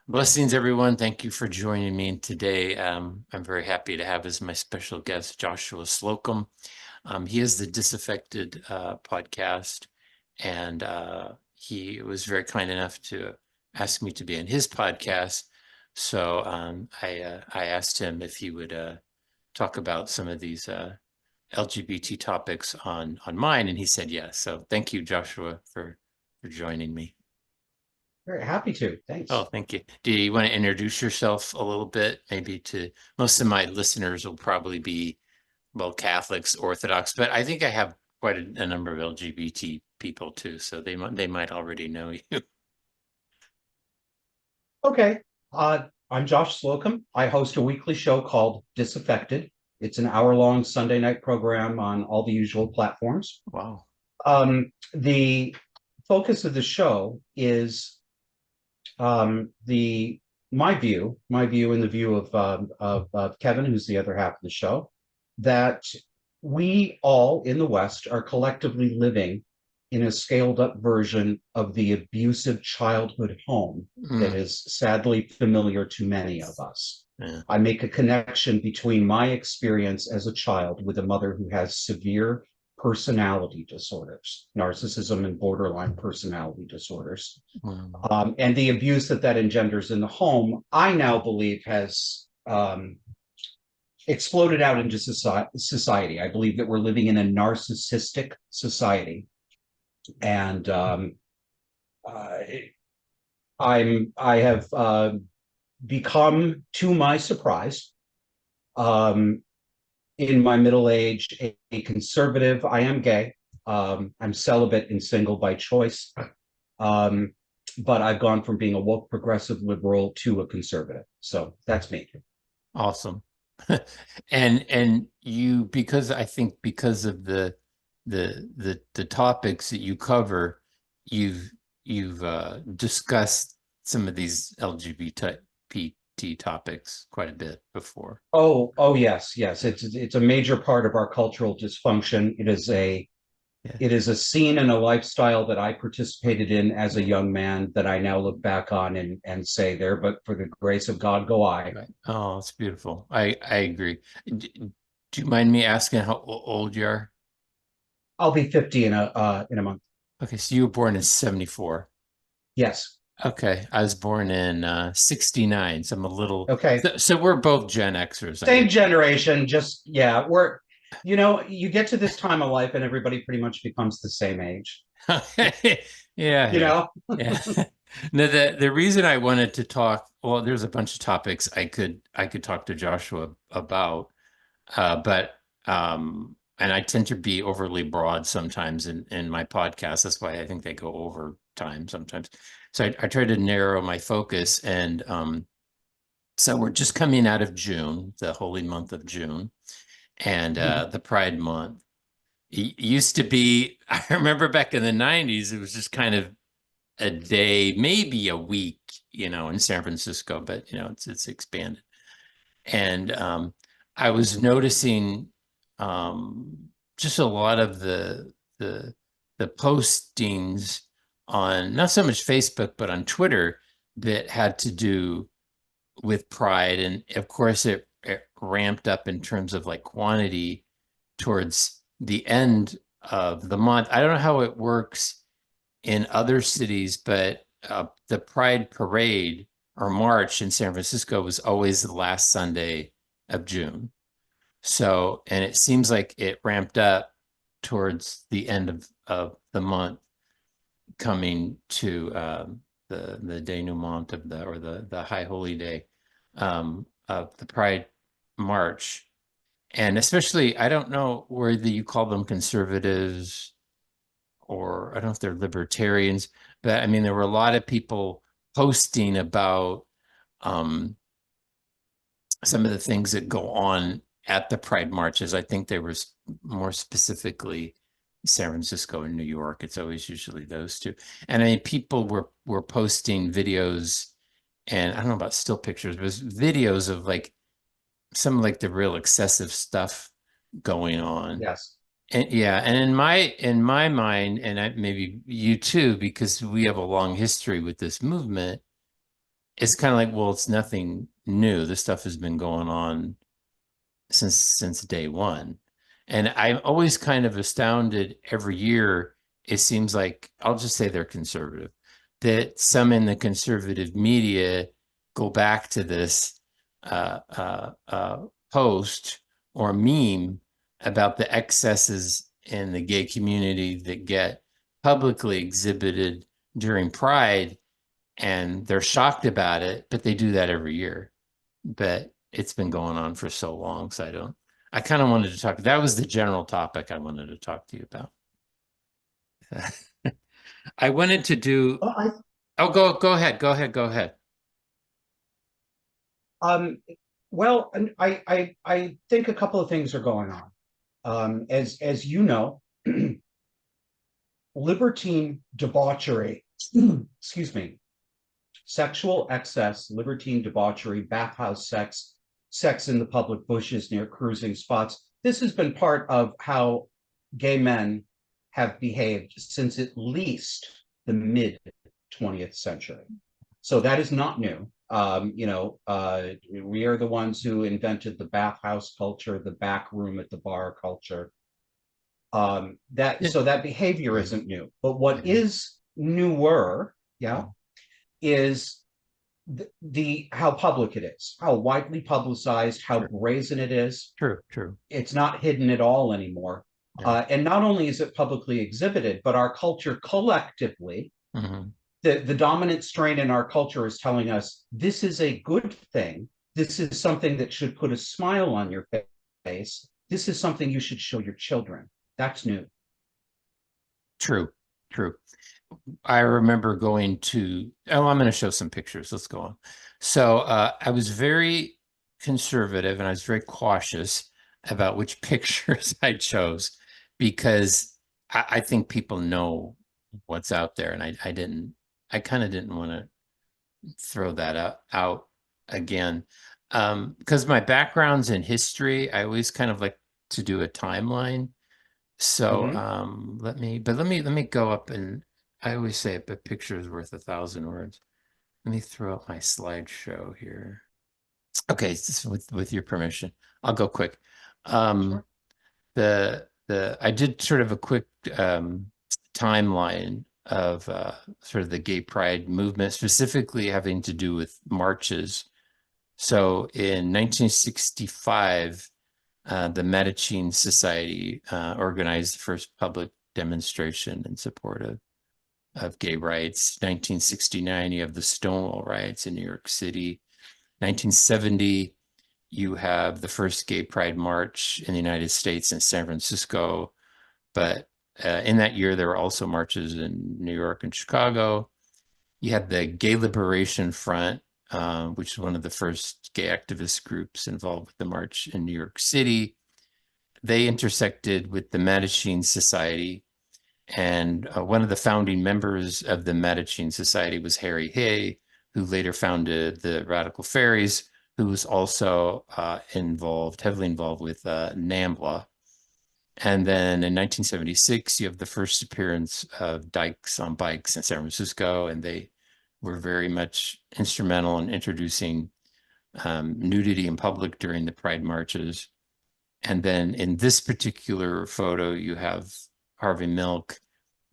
Blessings, everyone. Thank you for joining me today. I'm very happy to have as my special guest Joshua Slocum. He is the Disaffected podcast, and he was very kind enough to ask me to be in his podcast. So I asked him if he would talk about some of these LGBT topics on mine, and he said yes. So thank you, Joshua, for joining me. Very happy to. Oh, Thanks. thank you. Do you want to introduce yourself a little bit? Maybe to most of my listeners will probably be, well, Catholics, Orthodox, but I think I have quite a number of LGBT people too, so they might already know you. Okay. I'm Josh Slocum. I host a weekly show called Disaffected. It's an hour-long Sunday night program on all the usual platforms. Wow. The focus of the show is the my view, and the view of Kevin, who's the other half of the show, that we all in the West are collectively living in a scaled up version of the abusive childhood home that Mm, is sadly familiar to many of us. yeah. I make a connection between my experience as a child with a mother who has severe personality disorders, narcissism and borderline personality disorders, Mm, and the abuse that engenders in the home. I now believe has exploded out into society. I believe that we're living in a narcissistic society, and uh, I have become, to my surprise, um, in my middle age, a conservative. I am gay. I'm celibate and single by choice. Um, but I've gone from being a woke progressive liberal to a conservative. So that's me. awesome. And you, because I think because of the topics that you cover, you've you've discussed some of these LGBT topics quite a bit before. Oh yes, yes. It's a major part of our cultural dysfunction. Yeah. It is a scene and a lifestyle that I participated in as a young man that I now look back on and say, there, but for the grace of God go I. Right. Oh, it's beautiful. I agree. Do you mind me asking how old you are? I'll be 50 in a month. Okay, so you were born in 74. Yes. Okay, I was born in 69, so I'm a little Okay. so we're both Gen Xers, I Same would say. generation, just yeah, you get to this time of life and everybody pretty much becomes the same age. Yeah, You yeah. know? Yeah. No, the reason I wanted to talk, well, there's a bunch of topics I could talk to Joshua about, but and I tend to be overly broad sometimes in my podcast. That's why I think they go over time sometimes. So I try to narrow my focus, and so we're just coming out of June, the holy month of June, and the Pride Month. It used to be, I remember back in the 90s, it was just kind of a day, maybe a week, in San Francisco, but it's expanded. And I was noticing just a lot of the the postings on not so much Facebook, but on Twitter that had to do with Pride. And of course, it ramped up in terms of like quantity towards the end of the month. I don't know how it works in other cities, but the Pride Parade or March in San Francisco was always the last Sunday of June. So, and it seems like it ramped up towards the end of the month, coming to the denouement of the High Holy Day of the Pride March. And especially, I don't know whether you call them conservatives or I don't know if they're libertarians, but I mean, there were a lot of people posting about um, some of the things that go on at the Pride marches. I think there was more specifically San Francisco and New York. It's always usually those two. And I mean, people were posting videos, and I don't know about still pictures, but videos of like some like the real excessive stuff going on. Yes. And yeah, and in my mind, and maybe you too, because we have a long history with this movement, it's kind of like, well, it's nothing new. This stuff has been going on since day one. And I'm always kind of astounded every year. It seems like, I'll just say they're conservative, that some in the conservative media go back to this uh, uh, uh, post or meme about the excesses in the gay community that get publicly exhibited during Pride, and they're shocked about it, but they do that every year. But it's been going on for so long, so I kind of wanted to talk. That was the general topic I wanted to talk to you about. I wanted to do, Well, oh, go ahead. um, well, and I think a couple of things are going on. As you know, libertine debauchery, excuse me, sexual excess, libertine debauchery, bathhouse sex, sex in the public bushes near cruising spots. This has been part of how gay men have behaved since at least the mid 20th century. So that is not new. We are the ones who invented the bathhouse culture, the back room at the bar culture. Yeah, That behavior yeah, isn't new. But what yeah. is newer, yeah, Mm. is the how public it is, how widely publicized, how True, brazen it is. true. It's not hidden at all anymore. Yeah. And not only is it publicly exhibited, but our culture collectively, Hmm. the dominant strain in our culture is telling us this is a good thing. This is something that should put a smile on your face. This is something you should show your children. That's new. True, true. I remember going to, oh, I'm going to show some pictures. Let's go on. So I was very conservative and I was very cautious about which pictures I chose because I think people know what's out there. And I kind of didn't want to throw that out again. Because my background's in history, I always kind of like to do a timeline. So Mm-hmm. let me go up, and I always say a picture is worth 1,000 words. Let me throw up my slideshow here. Okay, with your permission, I'll go quick. Um, Sure. the I did sort of a quick timeline of sort of the gay pride movement, specifically having to do with marches. So in 1965, the Mattachine Society organized the first public demonstration in support of gay rights. 1969, you have the Stonewall riots in New York City. 1970, you have the first gay pride march in the United States in San Francisco. But in that year, there were also marches in New York and Chicago. You had the Gay Liberation Front, which is one of the first gay activist groups involved with the march in New York City. They intersected with the Mattachine Society, and one of the founding members of the Mattachine Society was Harry Hay, who later founded the Radical Fairies, who was also heavily involved with NAMBLA. And then in 1976, you have the first appearance of Dykes on Bikes in San Francisco, and they were very much instrumental in introducing nudity in public during the Pride marches. And then in this particular photo, you have Harvey Milk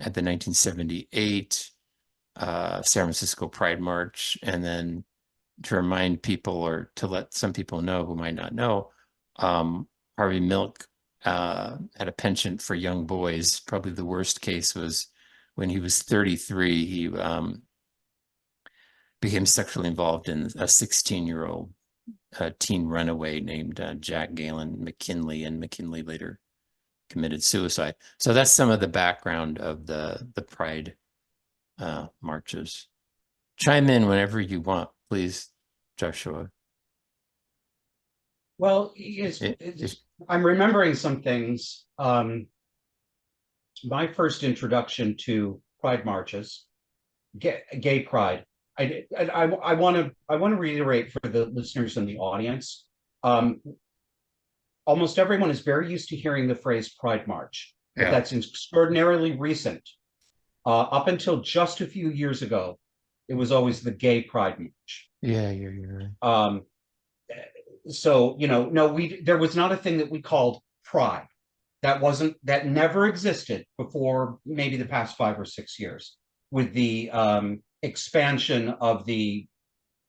at the 1978 San Francisco Pride March. And then to remind people or to let some people know who might not know, Harvey Milk had a penchant for young boys. Probably the worst case was when he was 33, he became sexually involved in a 16-year-old teen runaway named Jack Galen McKinley, and McKinley later committed suicide. So that's some of the background of the Pride marches. Chime in whenever you want, please, Joshua. Well, If I'm remembering some things. My first introduction to pride marches, gay pride. I want to reiterate for the listeners in the audience. Um, Almost everyone is very used to hearing the phrase pride march, but Yeah. that's extraordinarily recent. Up until just a few years ago, It was always the gay pride march. Yeah, you're right. Um, so no, there was not a thing that we called pride. That never existed before maybe the past 5 or 6 years, with the expansion of the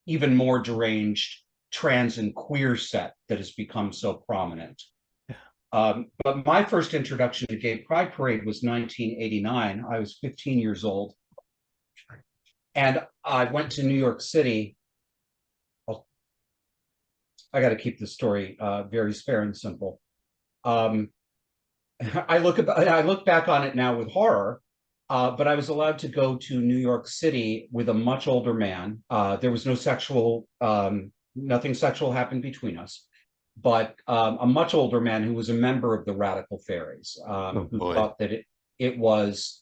even more deranged trans and queer set that has become so prominent. Yeah. But my first introduction to Gay Pride Parade was 1989. I was 15 years old, and I went to New York City. Well, I got to keep the story very spare and simple. Um, I look back on it now with horror, but I was allowed to go to New York City with a much older man. There was no nothing sexual happened between us, but a much older man who was a member of the Radical Fairies, Oh who boy. thought that it was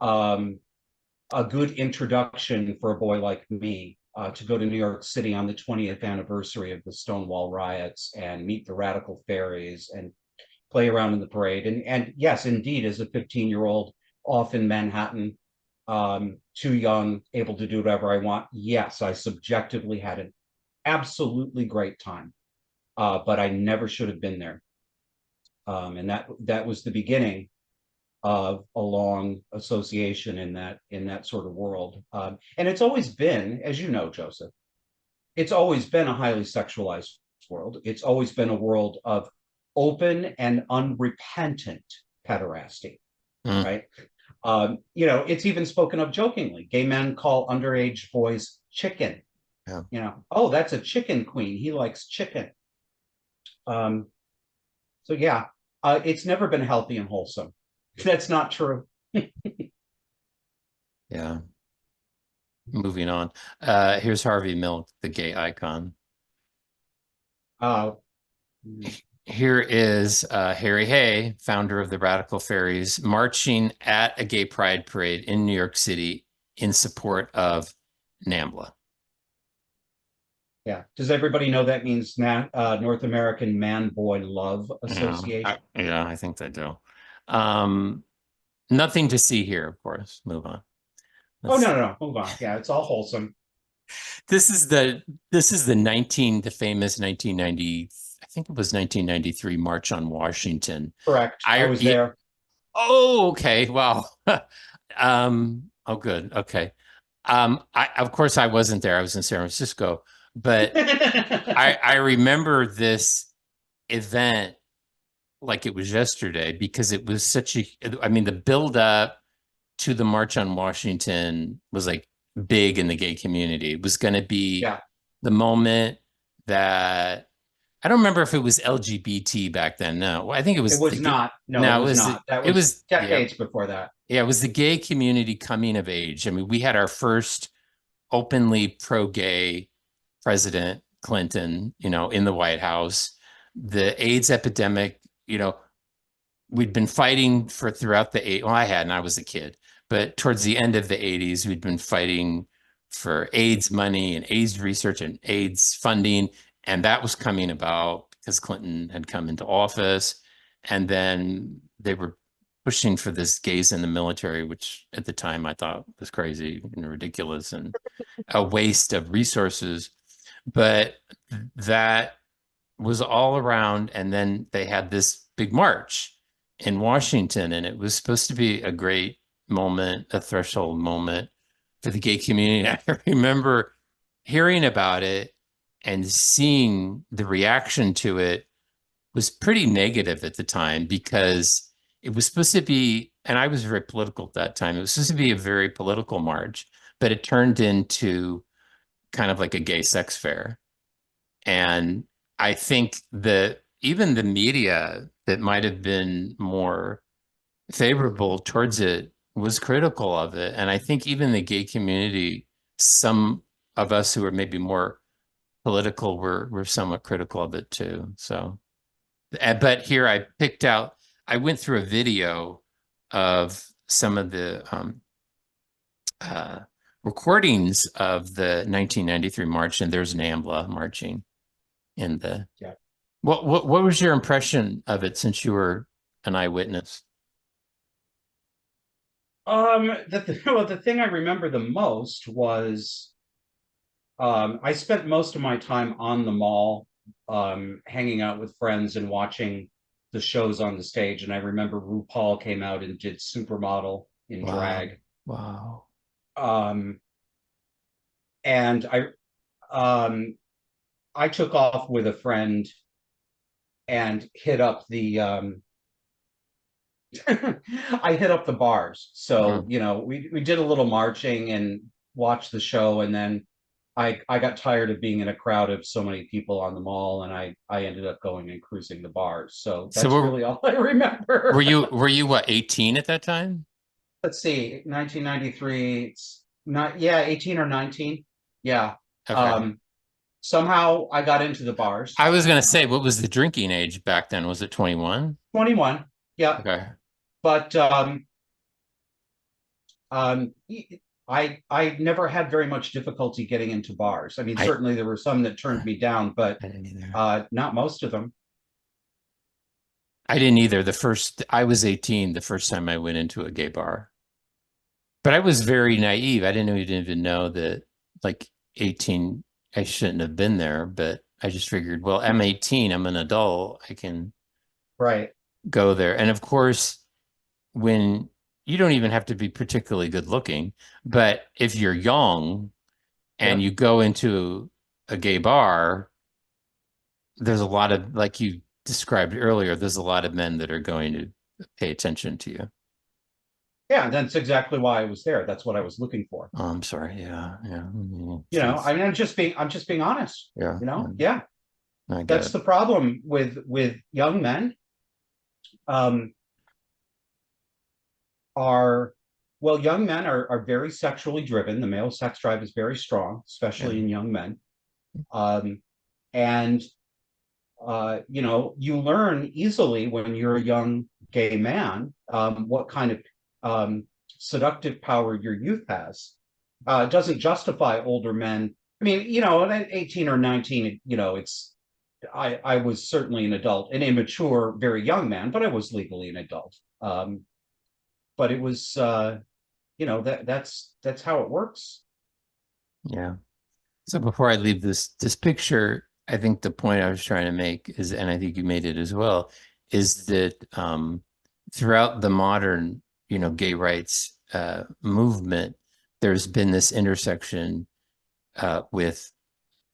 um, a good introduction for a boy like me to go to New York City on the 20th anniversary of the Stonewall riots and meet the Radical Fairies and play around in the parade. And yes, indeed, as a 15-year-old off in Manhattan, too young, able to do whatever I want. Yes, I subjectively had an absolutely great time, but I never should have been there. And that was the beginning of a long association in that sort of world. And it's always been, as you know, Joseph, it's always been a highly sexualized world. It's always been a world of open and unrepentant pederasty, Mm, right? It's even spoken of jokingly. Gay men call underage boys chicken. yeah. Oh, that's a chicken queen. He likes chicken. Um, so yeah, it's never been healthy and wholesome. That's not true. Yeah. Moving on. Here's Harvey Milk, the gay icon. Uh, Here is Harry Hay, founder of the Radical Fairies, marching at a gay pride parade in New York City in support of NAMBLA. yeah. Does everybody know that means North American Man Boy Love Association? Yeah, I think they do. Um, Nothing to see here, of course. Move on. Oh Let's no, see. no, no. Move on. Yeah, it's all wholesome. This is the famous 1990, I think it was 1993 March on Washington. Correct. I I was there. Oh, okay. Wow. Oh, good. Okay. Of course I wasn't there. I was in San Francisco, but I remember this event like it was yesterday because it was I mean, the build up to the March on Washington was like big in the gay community. It was going to be Yeah, the moment that I don't remember if it was LGBT back then. No, I think it it was was not. No, it no, was not. That it was was, yeah, decades before that. yeah, it was the gay community coming of age. I mean, we had our first openly pro-gay President Clinton, in the White House. The AIDS epidemic, we'd been fighting for throughout the eight. Well, I hadn't, I was a kid, but towards the end of the 80s, we'd been fighting for AIDS money and AIDS research and AIDS funding. And that was coming about because Clinton had come into office. And then they were pushing for this gays in the military, which at the time I thought was crazy and ridiculous and a waste of resources. But that was all around. And then they had this big march in Washington, and it was supposed to be a great moment, a threshold moment for the gay community. I remember hearing about it and seeing the reaction to it was pretty negative at the time because it was supposed to be, and I was very political at that time, it was supposed to be a very political march, but it turned into kind of like a gay sex fair. And I think that even the media that might have been more favorable towards it was critical of it. And I think even the gay community, some of us who are maybe more political were somewhat critical of it too. So, but here I went through a video of some of the uh, recordings of the 1993 march, and there's NAMBLA marching in the. Yeah. What was your impression of it since you were an eyewitness? Well, the thing I remember the most was I spent most of my time on the mall, hanging out with friends and watching the shows on the stage. And I remember RuPaul came out and did Supermodel in Wow. drag. Wow. Um, and um, I took off with a friend and hit up the I hit up the bars. So, Mm. we did a little marching and watched the show, and then I got tired of being in a crowd of so many people on the mall, and I ended up going and cruising the bars. So So that's really all I remember. were you what, 18 at that time? Let's see, 1993. It's not, yeah, 18 or 19. Yeah. Okay. Um, Somehow I got into the bars. I was gonna say, what was the drinking age back then? Was it 21? 21. Yeah. Okay. But Um, I never had very much difficulty getting into bars. I mean, I certainly there were some that turned me down, but I didn't either. not most of them. I didn't either. I was 18 the first time I went into a gay bar. But I was very naive. I didn't even know that like 18, I shouldn't have been there, but I just figured, well, I'm 18, I'm an adult, I can Right. go there. And of course, when you don't even have to be particularly good looking, but if you're young and Yeah. you go into a gay bar, there's a lot of, like you described earlier, there's a lot of men that are going to pay attention to you. Yeah. That's exactly why I was there. That's what I was looking for. Oh, I'm sorry. Yeah, yeah. I Jeez. mean, I'm just being honest. Yeah, yeah, Yeah. I get That's it. the problem with young men. Um, are well, young men are very sexually driven. The male sex drive is very strong, Yeah. especially in young men. And you learn easily when you're a young gay man what kind of seductive power your youth has. It doesn't justify older men. I mean, at 18 or 19, I was certainly an adult, an immature, very young man, but I was legally an adult. But it was, that's how it works. Yeah. So before I leave this picture, I think the point I was trying to make is, and I think you made it as well, is that throughout the modern, gay rights movement, there's been this intersection with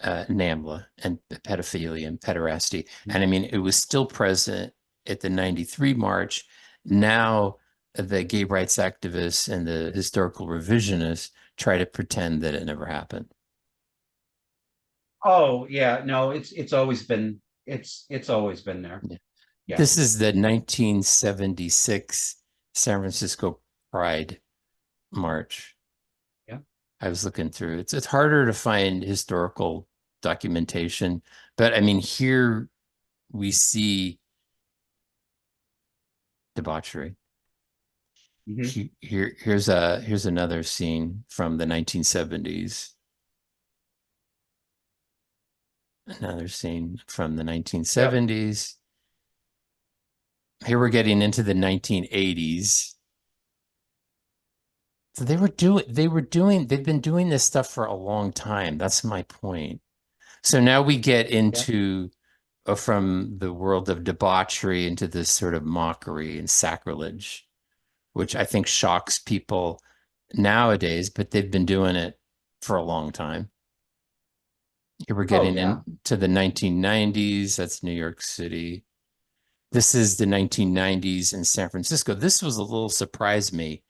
NAMBLA and pedophilia and pederasty. And I mean, it was still present at the 93 march. Now the gay rights activists and the historical revisionists try to pretend that it never happened. Oh yeah, no, it's always been there. Yeah. Yeah, This is the 1976 San Francisco Pride March. yeah. I was looking through. It's harder to find historical documentation, but I mean, here we see debauchery. Hmm. Here's another scene from the 1970s. Another scene from the Yep. 1970s. Here we're getting into the 1980s. So they've been doing this stuff for a long time. That's my point. So now we get Yeah. into from the world of debauchery into this sort of mockery and sacrilege, which I think shocks people nowadays, but they've been doing it for a long time. Here we're Oh getting yeah. into the 1990s. That's New York City. This is the 1990s in San Francisco. This was a little surprised me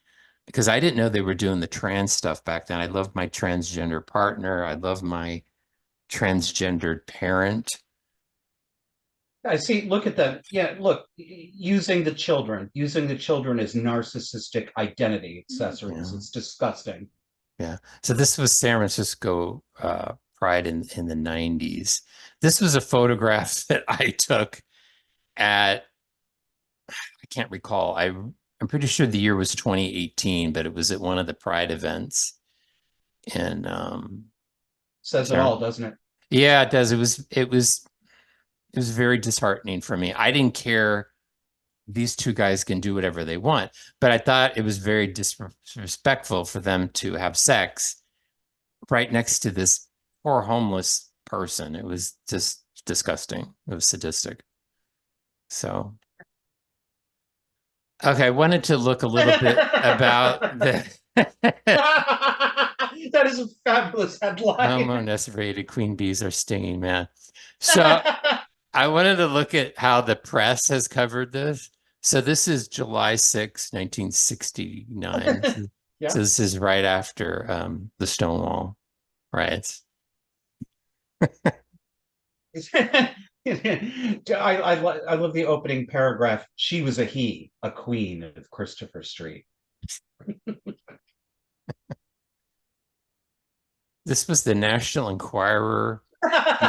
because I didn't know they were doing the trans stuff back then. I loved my transgender partner. I love my transgendered parent. I see. Look at them. Yeah, look, using the children as narcissistic identity accessories. Yeah, It's disgusting. yeah. So this was San Francisco Pride in the 90s. This was a photograph that I took at, I can't recall. I'm pretty sure the year was 2018, but it was at one of the Pride events. And Says it all, San, doesn't it? yeah, it does. It was very disheartening for me. I didn't care these two guys can do whatever they want. But I thought it was very disrespectful for them to have sex right next to this poor homeless person. It was just disgusting. It was sadistic. So, okay, I wanted to look a little bit about the That is a fabulous headline. hormone-activated queen bees are stinging, man. So I wanted to look at how the press has covered this. So this is July 6, 1969. Yeah. So this is right after the Stonewall riots. I love the opening paragraph. She was a queen of Christopher Street. This was the National Enquirer,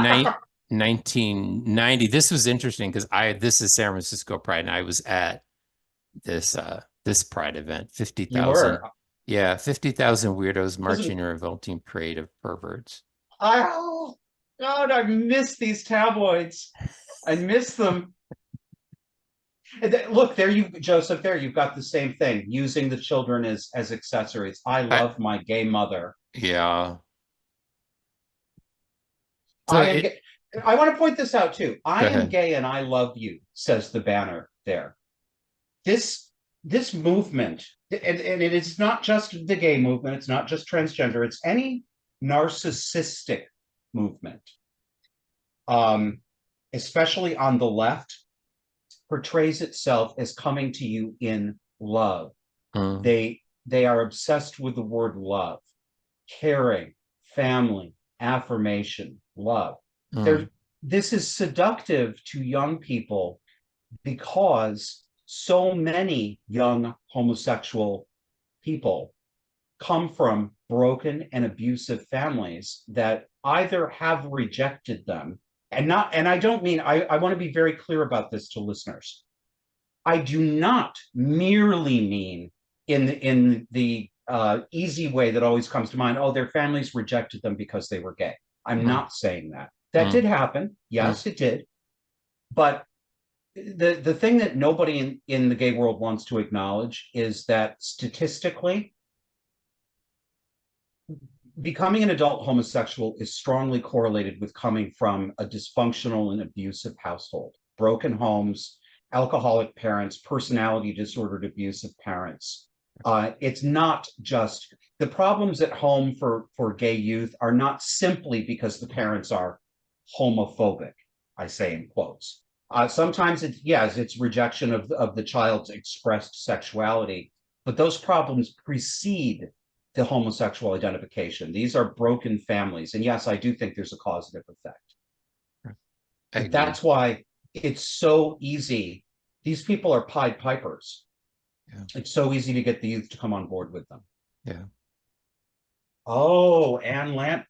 ni 1990. This was interesting because this is San Francisco Pride, and I was at this Pride event. You 50,000, were. yeah, 50,000 weirdos Wasn't marching in a revolting parade of perverts. oh God, I miss these tabloids. I miss them. Look, there you, Joseph, there you've got the same thing, using the children as accessories. I I, love my gay mother. yeah. So I am gay. I want to point this out too. go I am ahead. gay and I love you, says the banner there. This movement, and it is not just the gay movement, it's not just transgender, it's any narcissistic movement, um, especially on the left, portrays itself as coming to you in love. Mm, They are obsessed with the word love, caring, family, affirmation, love. There, mm, this is seductive to young people because so many young homosexual people come from broken and abusive families that either have rejected them and I don't mean I want to be very clear about this to listeners. I do not merely mean in the easy way that always comes to mind. Oh, their families rejected them because they were gay. I'm mm, not saying that. That did mm, happen. mm, Yes, it did. But the thing that nobody in the gay world wants to acknowledge is that statistically, becoming an adult homosexual is strongly correlated with coming from a dysfunctional and abusive household, broken homes, alcoholic parents, personality disordered abusive parents. It's not just the problems at home for gay youth are not simply because the parents are homophobic. I say in quotes. Sometimes it's yes, it's rejection of the child's expressed sexuality, but those problems precede the homosexual identification. These are broken families. And yes, I do think there's a causative effect. I But agree. that's why it's so easy. These people are Pied Pipers. Yeah. It's so easy to get the youth to come on board with them. Yeah. Oh, Anne Lamp.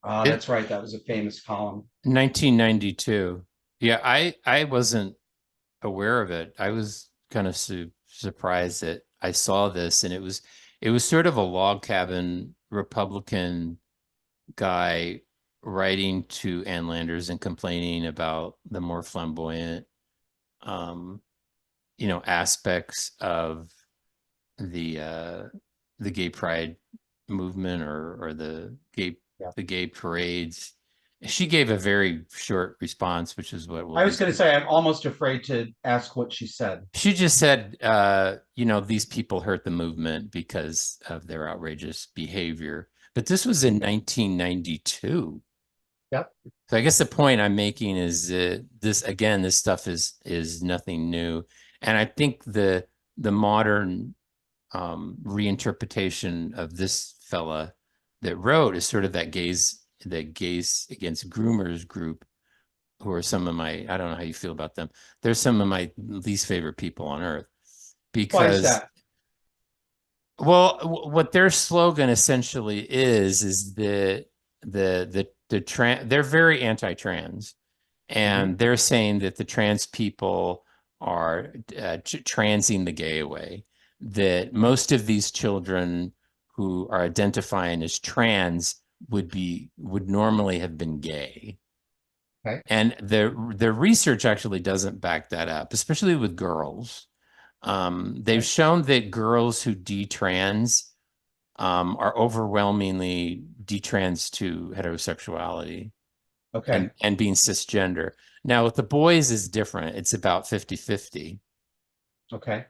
It That's right. That was a famous column. 1992. Yeah, I wasn't aware of it. I was kind of surprised that I saw this, and it was sort of a log cabin Republican guy writing to Ann Landers and complaining about the more flamboyant, um, aspects of the uh, the gay pride movement or Yeah. the gay parades. She gave a very short response, which is what we'll I was be. going to say, I'm almost afraid to ask what she said. She just said, these people hurt the movement because of their outrageous behavior. But this was in 1992. Yep. So I guess the point I'm making is that this stuff is nothing new. And I think the modern reinterpretation of this fella that wrote is sort of that gays against groomers group, who are some of my, I don't know how you feel about them. They're some of my least favorite people on earth Why is because, that? well, what their slogan essentially is they're very anti-trans, Mm-hmm. and they're saying that the trans people are transing the gay away. That most of these children who are identifying as trans would normally have been gay, Okay. and the research actually doesn't back that up, especially with girls. They've Okay. shown that girls who detrans are overwhelmingly detrans to heterosexuality Okay. and being cisgender. Now, with the boys is different. It's about 50-50. Okay.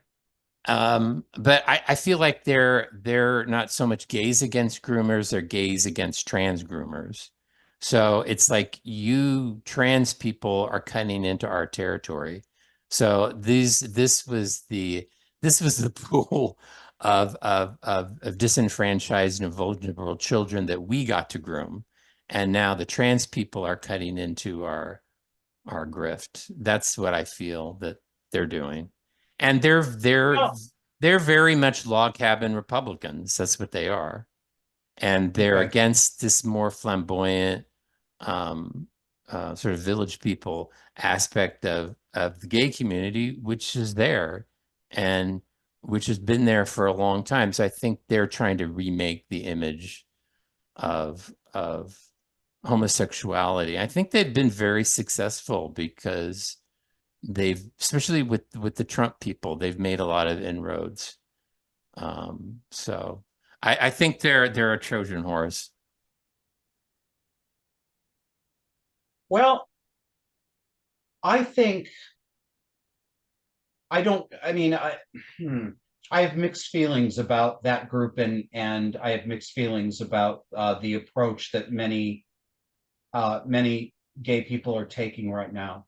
But I feel like they're not so much gays against groomers, they're gays against trans groomers. So it's like you trans people are cutting into our territory. So this was the pool of disenfranchised and vulnerable children that we got to groom. And now the trans people are cutting into our grift. That's what I feel that they're doing. And Well, they're very much log cabin Republicans. That's what they are. And they're okay. against this more flamboyant um, sort of village people aspect of the gay community, which is there and which has been there for a long time. So I think they're trying to remake the image of homosexuality. I think they've been very successful because they've, especially with the Trump people, they've made a lot of inroads. So I think they're a Trojan horse. Well, I think I don't, I mean, I have mixed feelings about that group, and I have mixed feelings about the approach that many gay people are taking right now.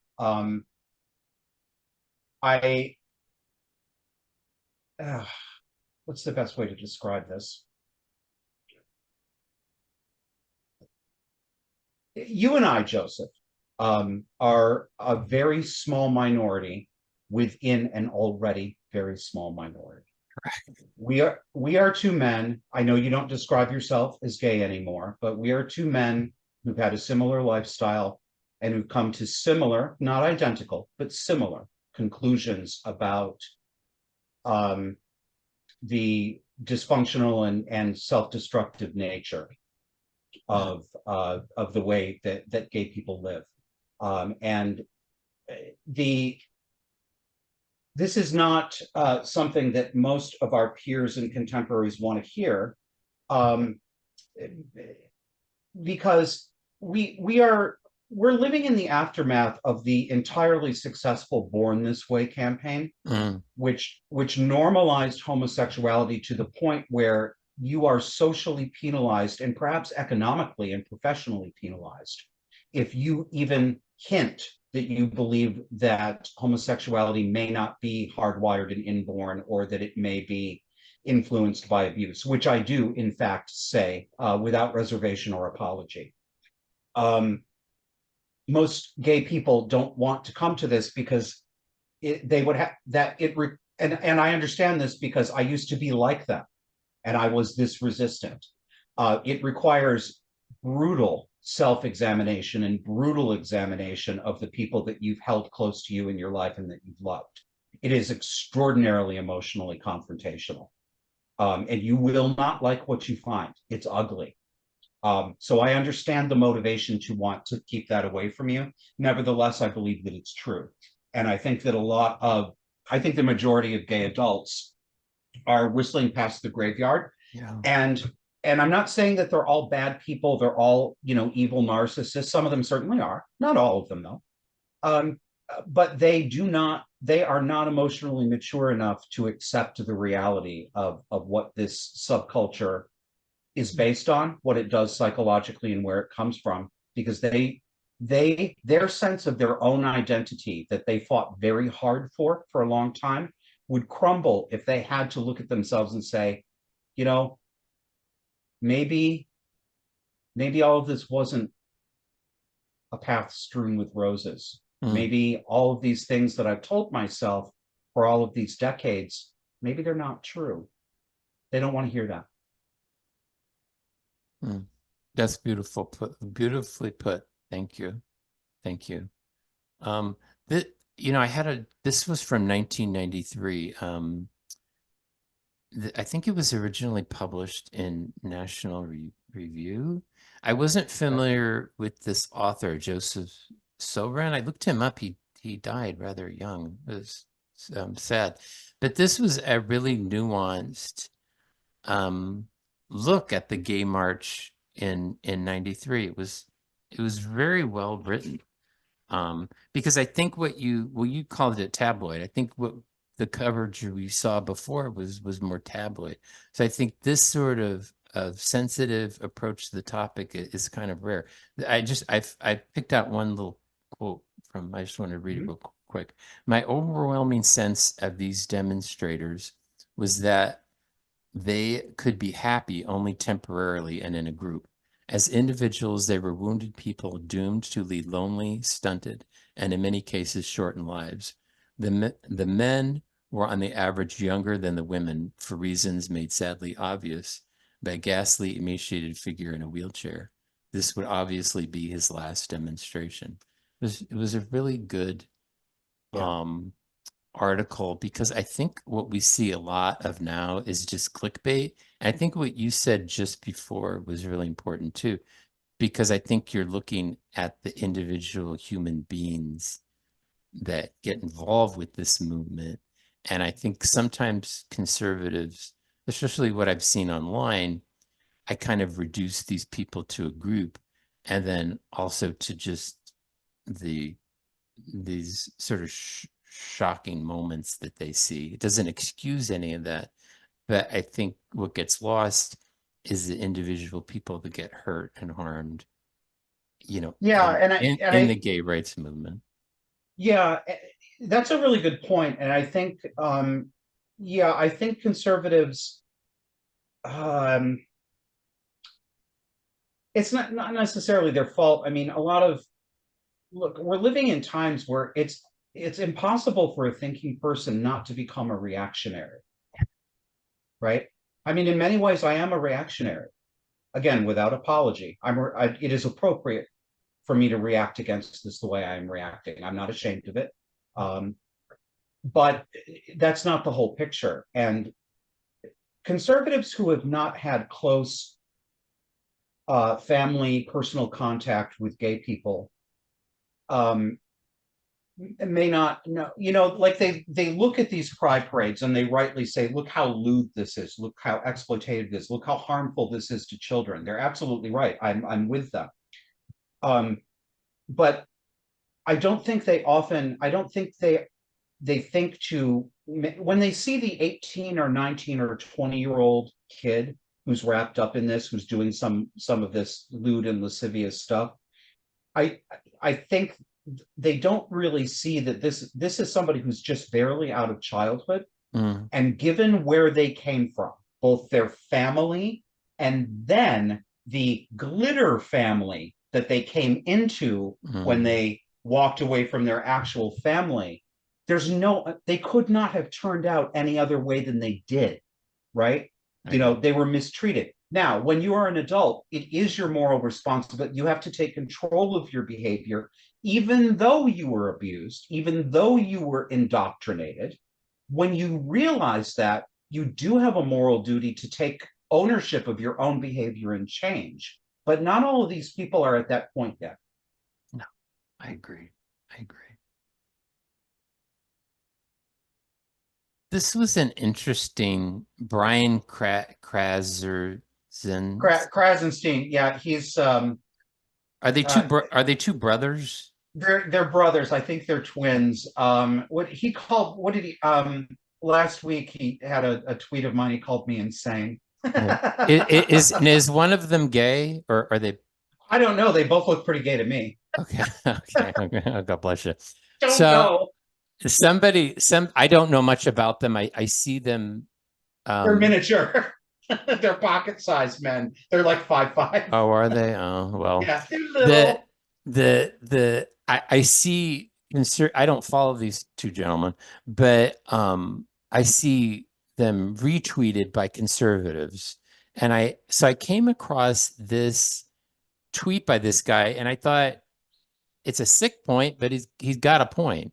I uh, what's the best way to describe this? You and I, Joseph, are a very small minority within an already very small minority. We are two men. I know you don't describe yourself as gay anymore, but we are two men who've had a similar lifestyle and who've come to similar, not identical, but similar conclusions about um, the dysfunctional and self-destructive nature Yeah. of the way that gay people live. And the this is not something that most of our peers and contemporaries want to hear, um, because we're living in the aftermath of the entirely successful Born This Way campaign, Mm, which normalized homosexuality to the point where you are socially penalized and perhaps economically and professionally penalized if you even hint that you believe that homosexuality may not be hardwired and inborn, or that it may be influenced by abuse, which I do, in fact, say without reservation or apology. Um, Most gay people don't want to come to this because they would have that and I understand this because I used to be like them and I was this resistant. It requires brutal self-examination and brutal examination of the people that you've held close to you in your life and that you've loved. It is extraordinarily emotionally confrontational, and you will not like what you find. It's ugly. So I understand the motivation to want to keep that away from you. Nevertheless, I believe that it's true. And I think the majority of gay adults are whistling past the graveyard. yeah. And I'm not saying that they're all bad people. They're all, evil narcissists. Some of them certainly are. Not all of them, though. Um, but they are not emotionally mature enough to accept the reality of what this subculture is based on, what it does psychologically, and where it comes from, because their sense of their own identity that they fought very hard for a long time would crumble if they had to look at themselves and say, you know, maybe all of this wasn't a path strewn with roses. Mm, Maybe all of these things that I've told myself for all of these decades, maybe they're not true. They don't want to hear that. mm. That's beautifully put. Thank you. Thank you. Um, that I had this was from 1993. I think it was originally published in National Review. I wasn't familiar with this author, Joseph Sobran. I looked him up. He died rather young. It was sad. But this was a really nuanced um, look at the gay march in '93. It was very well written. Because I think you called it tabloid. I think what the coverage we saw before was more tabloid. So I think this sort of sensitive approach to the topic is kind of rare. I picked out one little quote from. I just want to read it Mhm. real quick. My overwhelming sense of these demonstrators was that they could be happy only temporarily and in a group. As individuals, they were wounded people doomed to lead lonely, stunted, and in many cases, shortened lives. The men were on the average younger than the women for reasons made sadly obvious by a ghastly, emaciated figure in a wheelchair. This would obviously be his last demonstration. It was a really good Yeah. um, article because I think what we see a lot of now is just clickbait. And I think what you said just before was really important too, because I think you're looking at the individual human beings that get involved with this movement. And I think sometimes conservatives, especially what I've seen online, I kind of reduce these people to a group and then also to just the these sort of shocking moments that they see. It doesn't excuse any of that, but I think what gets lost is the individual people that get hurt and harmed, Yeah, in and in the gay rights movement. yeah, that's a really good point. And I think, yeah, I think conservatives, um, it's not necessarily their fault. I mean, a lot of look, we're living in times where it's impossible for a thinking person not to become a reactionary, right? I mean, in many ways, I am a reactionary. Again, without apology, it is appropriate for me to react against this the way I'm reacting. I'm not ashamed of it. Um, but that's not the whole picture. And conservatives who have not had close family, personal contact with gay people um, may not know, like they look at these pride parades and they rightly say, look how lewd this is, look how exploitative this, look how harmful this is to children. They're absolutely right. I'm with them. Um, but I don't think they think to when they see the 18 or 19 or 20-year-old kid who's wrapped up in this, who's doing some of this lewd and lascivious stuff. I I think they don't really see that this is somebody who's just barely out of childhood, Mm, and given where they came from, both their family and then the glitter family that they came into when mm, they walked away from their actual family, they could not have turned out any other way than they did, right? I agree. They were mistreated. Now, when you are an adult, it is your moral responsibility. You have to take control of your behavior, even though you were abused, even though you were indoctrinated. When you realize that, you do have a moral duty to take ownership of your own behavior and change. But not all of these people are at that point yet. No, I agree. I agree. This was an interesting Brian Kraserzen. Krasenstein, yeah, he's uh, Are they two brothers? they're brothers. I think they're twins. What did he last week he had a tweet of mine, he called me insane. Yeah. I Is one of them gay or are they don't know. They both look pretty gay to me. okay? Okay. Oh, God bless you. Don't So know. I don't know much about them. I see them. They're Um, miniature. They're pocket sized men. They're like 5'5". oh, are they? Oh, well, Yeah, they're the little. I see I don't follow these two gentlemen, but I see them retweeted by conservatives. And I came across this tweet by this guy and I thought it's a sick point, but he's got a point.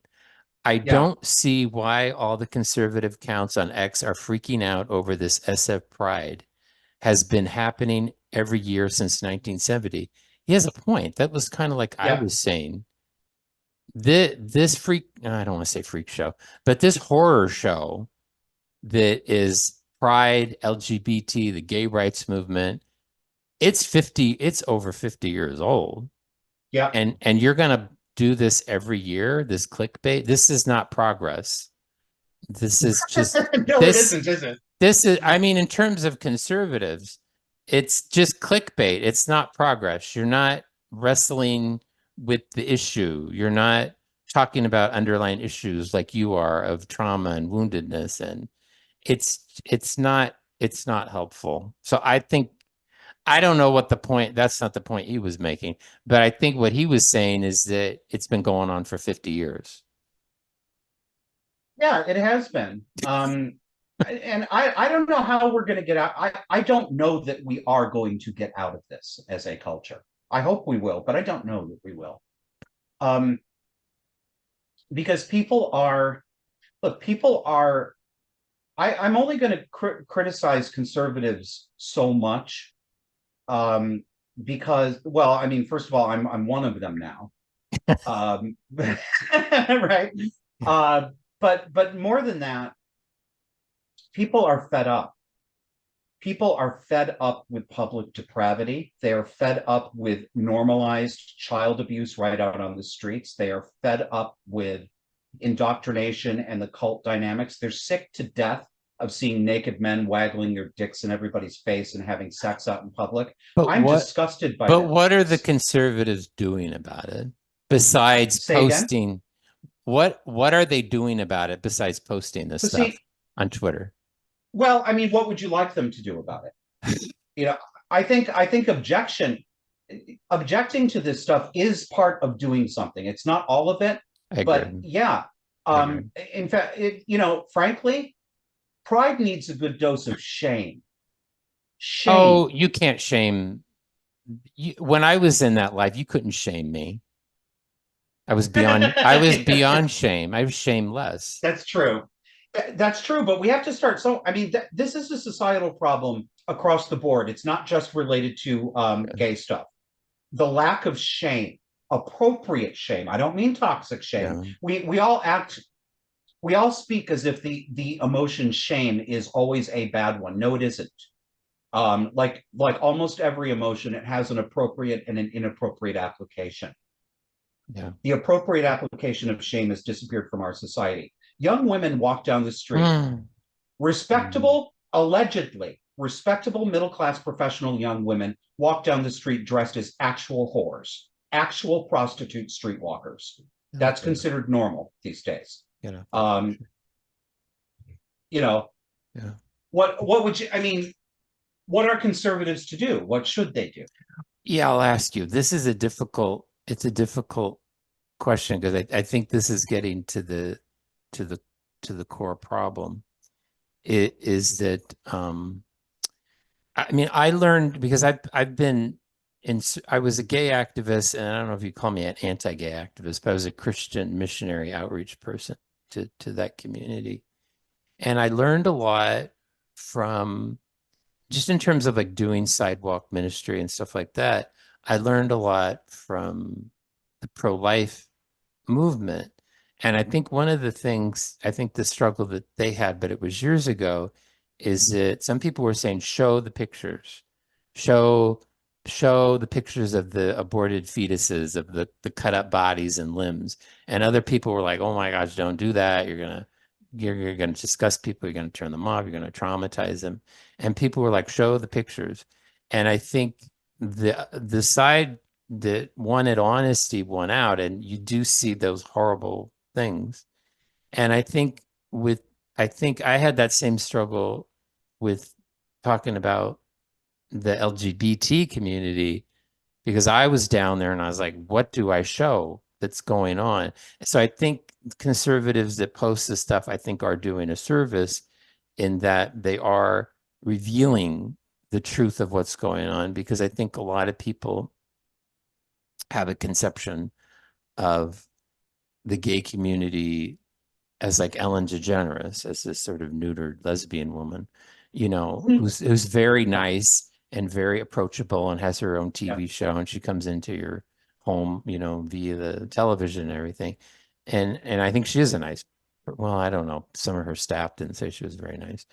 I Yeah, don't see why all the conservative counts on X are freaking out over this SF pride has been happening every year since 1970. He has a point. That was kind of like I yeah. was saying. this freak, I don't want to say freak show, but this horror show that is Pride, LGBT, the gay rights movement, it's over 50 years old. Yeah. And you're gonna do this every year, this clickbait. This is not progress. This is just No, it this isn't, is it? this is, I mean, in terms of conservatives, it's just clickbait. It's not progress. You're not wrestling with the issue. You're not talking about underlying issues like you are of trauma and woundedness. And it's not helpful. So I think I don't know what the point, that's not the point he was making, but I think what he was saying is that it's been going on for 50 years. Yeah, it has been. And I don't know how we're going to get out. I don't know that we are going to get out of this as a culture. I hope we will, but I don't know that we will. Um, because people are, I'm only going to criticize conservatives so much. Um, because, well, I mean, first of all, I'm one of them now. Right. Uh, but more than that, people are fed up. People are fed up with public depravity. They are fed up with normalized child abuse right out on the streets. They are fed up with indoctrination and the cult dynamics. They're sick to death of seeing naked men waggling their dicks in everybody's face and having sex out in public. But I'm what disgusted by but that. what are the conservatives doing about it besides Say again. posting? What are they doing about it besides posting this But stuff see, on Twitter? well, I mean, what would you like them to do about it? You know, I think objecting to this stuff is part of doing something. It's not all of it, I but agree. yeah. I agree. In fact, frankly, pride needs a good dose of shame. Oh, Shame. you can't shame when I was in that life, you couldn't shame me. I was beyond shame. I was shameless. That's true. That's true, but we have to start. So, I mean, this is a societal problem across the board. It's not just related to Yeah. gay stuff. The lack of shame, appropriate shame. I don't mean toxic shame. Yeah. We all speak as if the emotion shame is always a bad one. No, it isn't. Like almost every emotion, it has an appropriate and an inappropriate application. Yeah. The appropriate application of shame has disappeared from our society. Young women walk down the street, Mm. Mm. respectable, allegedly respectable middle class professional young women walk down the street dressed as actual whores, actual prostitute streetwalkers. Oh, That's God. considered normal these days. Get off that Um, bullshit. you know, Yeah. what would you, I mean, what are conservatives to do? What should they do? Yeah, I'll ask you. It's a difficult question because I think this is getting to the to the core problem. It is that I mean, I learned because I've been I was a gay activist, and I don't know if you call me an anti-gay activist, but I was a Christian missionary outreach person to that community. And I learned a lot from just in terms of like doing sidewalk ministry and stuff like that. I learned a lot from the pro-life movement. And I think one of the things, I think the struggle that they had, but it was years ago, is that some people were saying, show the pictures, show, show the pictures of the aborted fetuses, of the cut up bodies and limbs. And other people were like, oh my gosh, don't do that. You're gonna disgust people, you're gonna turn them off, you're gonna traumatize them. And people were like, show the pictures. And I think the side that wanted honesty won out, and you do see those horrible things. And with I think I had that same struggle with talking about the LGBT community because I was down there and I was like, what do I show that's going on? So I think conservatives that post this stuff, I think, are doing a service in that they are revealing the truth of what's going on because I think a lot of people have a conception of the gay community as like Ellen DeGeneres, as this sort of neutered lesbian woman, Mm-hmm. who's very nice and very approachable and has her own Yeah. TV show, and she comes into your home, via the television and everything. And I think she is a nice, well, I don't know. Some of her staff didn't say she was very nice,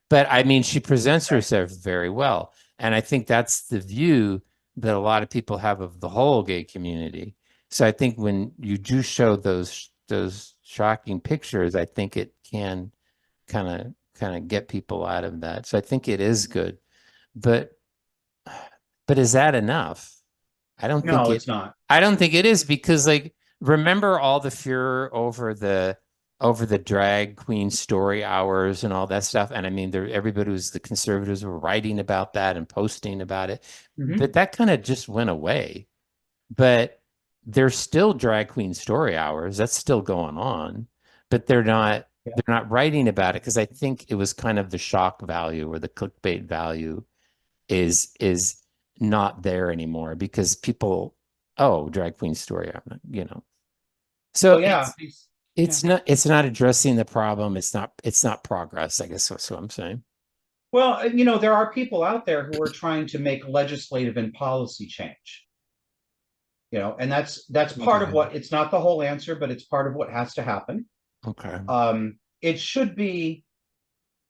but I mean, she presents Okay. herself very well. And I think that's the view that a lot of people have of the whole gay community. So I think when you do show those shocking pictures, I think it can kind of get people out of that. So I think it is good. But but is that enough? I don't think No, it it's not. I don't think it is because like remember all the furor over the drag queen story hours and all that stuff. And I mean there everybody was the conservatives were writing about that and posting about it. Mhm. But that kind of just went away. But there's still drag queen story hours. That's still going on. But Yeah. they're not writing about it because I think it was kind of the shock value or the clickbait value is not there anymore because people, oh, drag queen story, I'm not. So Well, yeah. Yeah. it's not addressing the problem. It's not progress, I guess that's what I'm saying. Well, there are people out there who are trying to make legislative and policy change. And that's part of Okay. what it's not the whole answer, but it's part of what has to happen. Okay. It should be.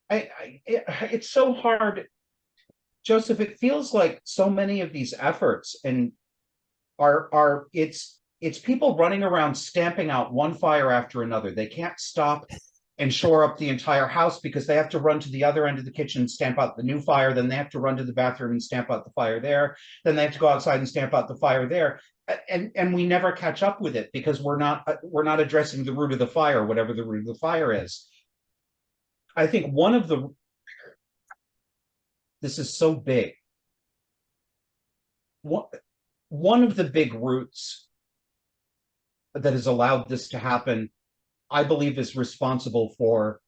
It's so hard, Joseph. It feels like so many of these efforts and are it's people running around stamping out one fire after another. They can't stop and shore up the entire house because they have to run to the other end of the kitchen and stamp out the new fire. Then they have to run to the bathroom and stamp out the fire there. Then they have to go outside and stamp out the fire there. And we never catch up with it because we're not addressing the root of the fire, whatever the root of the fire is. I think this is so big. One, one of the big roots that has allowed this to happen, I believe, is responsible for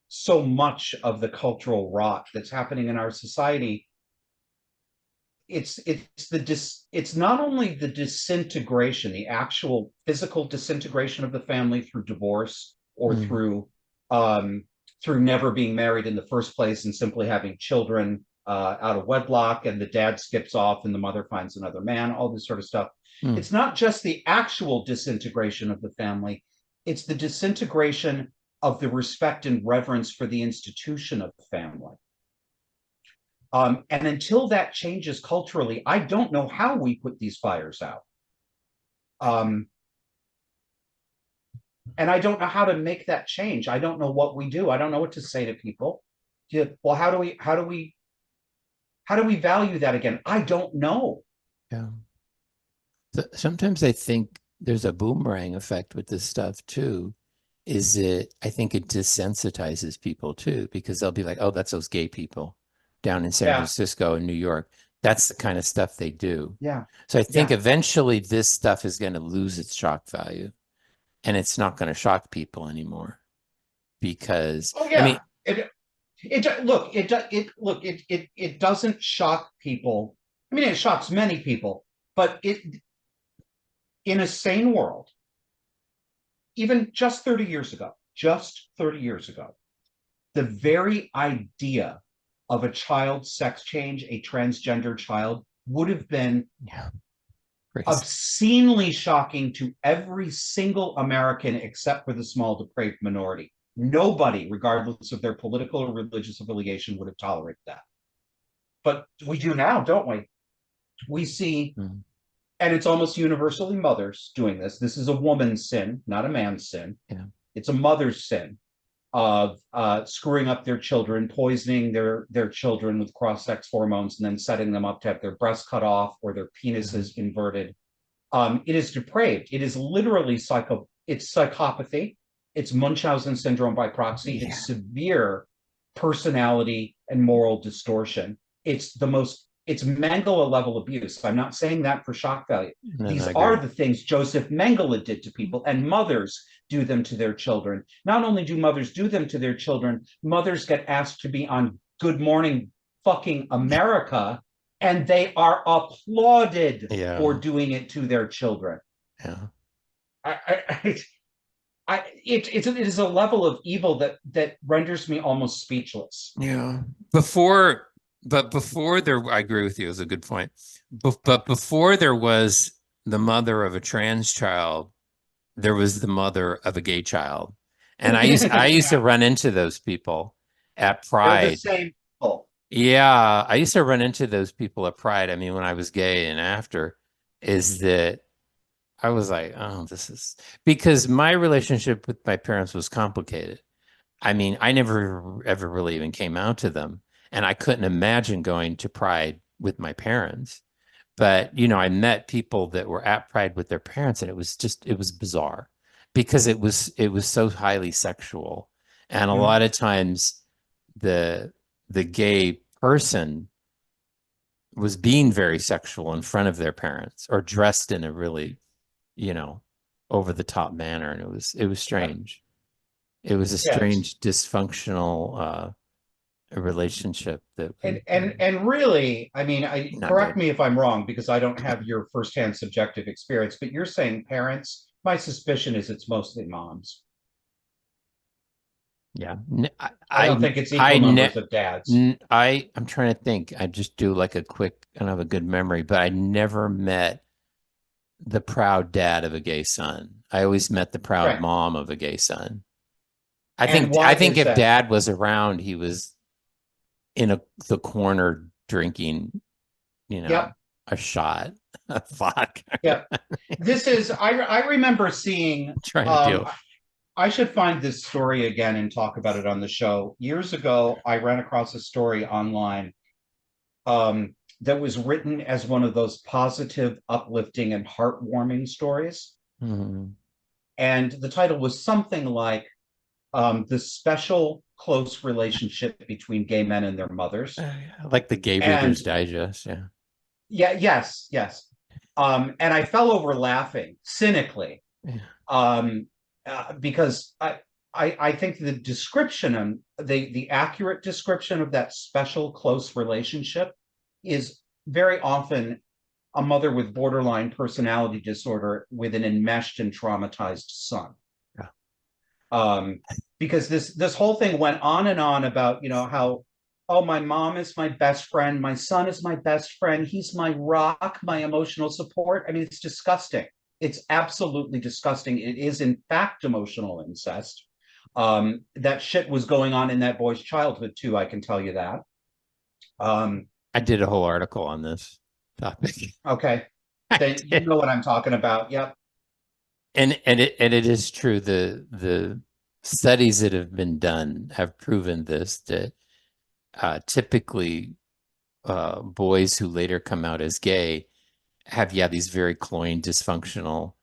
so much of the cultural rot that's happening in our society. It's not only the disintegration, the actual physical disintegration of the family through divorce or Mm, through never being married in the first place and simply having children out of wedlock, and the dad skips off and the mother finds another man, all this sort of stuff. mm. It's not just the actual disintegration of the family, it's the disintegration of the respect and reverence for the institution of the family. And until that changes culturally, I don't know how we put these fires out. Um, and I don't know how to make that change. I don't know what we do. I don't know what to say to people. Well, how do we value that again? I don't know. Yeah. Sometimes I think there's a boomerang effect with this stuff too. I think it desensitizes people too, because they'll be like, oh, that's those gay people down in San Yeah, Francisco and New York. That's the kind of stuff they do. yeah, So I think yeah. eventually this stuff is going to lose its shock value and it's not going to shock people anymore because, Oh I mean, yeah. It doesn't shock people. I mean, it shocks many people, but in a sane world, even just 30 years ago, the very idea of a child's sex change, a transgender child, would have been yeah, crazy. obscenely shocking to every single American except for the small depraved minority. Nobody, regardless of their political or religious affiliation, would have tolerated that. But we do now, don't we? We see, Mm, and it's almost universally mothers doing this. This is a woman's sin, not a man's sin. yeah. It's a mother's sin of screwing up their children, poisoning their children with cross-sex hormones, and then setting them up to have their breasts cut off or their Mhm. penises inverted. It is depraved. It is literally it's psychopathy. It's Munchausen syndrome by proxy. Yeah. It's severe personality and moral distortion. It's Mengele level abuse. I'm not saying that for shock value. No, no, These I are agree. the things Joseph Mengele did to people, and mothers do them to their children. Not only do mothers do them to their children, mothers get asked to be on Good Morning fucking America, and they are applauded for Yeah. doing it to their children. Yeah. It is a level of evil that renders me almost speechless. Yeah. Before, but before there, I agree with you. Is a good point. But before there was the mother of a trans child, there was the mother of a gay child. And I used to Yeah, run into those people at they're the Pride. same people. Yeah, I used to run into those people at Pride. I mean, when I was gay and after, is that I was like, oh, this is because my relationship with my parents was complicated. I mean, I never ever really even came out to them, and I couldn't imagine going to Pride with my parents. But, I met people that were at Pride with their parents, and it was bizarre because it was so highly sexual. And a Mhm. lot of times the the gay person was being very sexual in front of their parents or dressed in a really, you know, over the top manner. And it was Yeah, strange. It was a yeah. strange dysfunctional relationship that was And really, I mean, not correct good. me if I'm wrong because I don't have your firsthand subjective experience, but you're saying parents. My suspicion is it's mostly moms. Yeah. I don't think it's equal numbers of dads. I'm trying to think. I just do like a quick, I don't have a good memory, but I never met the proud dad of a gay son. I always met the proud Right. mom of a gay son. I And think why I think is if that? dad was around, he was in the corner drinking, you know, Yep. a shot of vodka, Yep. This is I remember seeing trying to um deal. I should find this story again and talk about it on the show. Years ago, I ran across a story online that was written as one of those positive, uplifting, and heartwarming stories. Mhm. And the title was something like The Special Close Relationship Between Gay Men and Their Mothers. Like the Gay And Reader's Digest, yeah. yeah, yes, yes. And I fell over laughing cynically Yeah. um, because I think the description and the accurate description of that special close relationship is very often a mother with borderline personality disorder with an enmeshed and traumatized son. Yeah. Um, because this whole thing went on and on about how, oh, my mom is my best friend, my son is my best friend, he's my rock, my emotional support. I mean, it's disgusting. It's absolutely disgusting. It is in fact emotional incest. That shit was going on in that boy's childhood too, I can tell you that. um, I did a whole article on this topic. okay, I then you did. know what I'm talking about. Yep. And it is true. The studies that have been done have proven this that typically boys who later come out as gay have, yeah, these very cloying, dysfunctional,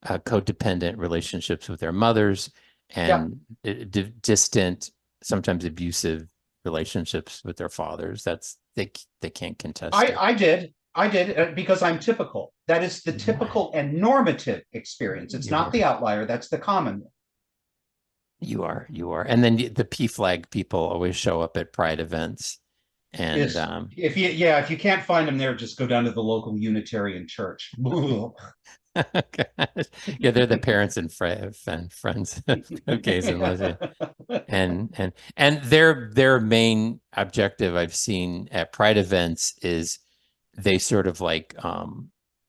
codependent relationships with their mothers Yep. and distant, sometimes abusive relationships with their fathers. They can't contest I it. I did. I did because I'm typical. That is the You are. typical and normative experience. It's You not the are. outlier. That's the common. You are. And then the P flag people always show up at pride events. And Is if you can't find them there, just go down to the local Unitarian church. yeah, they're the parents and friends of gays and lesbians. And their main objective I've seen at pride events is they sort of like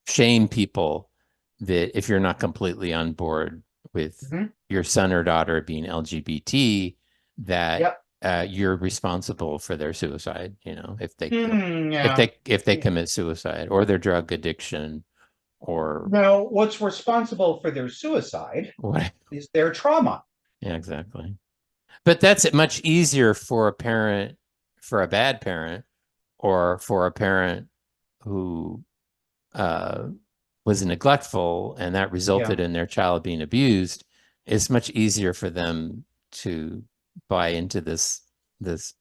shame people that if you're not completely on board with Mhm. your son or daughter being LGBT, that Yep. you're responsible for their suicide, if they if Yeah. they commit suicide or their drug addiction or Now, what's responsible for their suicide what. is their trauma. Yeah, exactly. But that's much easier for a parent, for a bad parent, or for a parent who uh, was neglectful and that Yeah, resulted in their child being abused. It's much easier for them to buy into this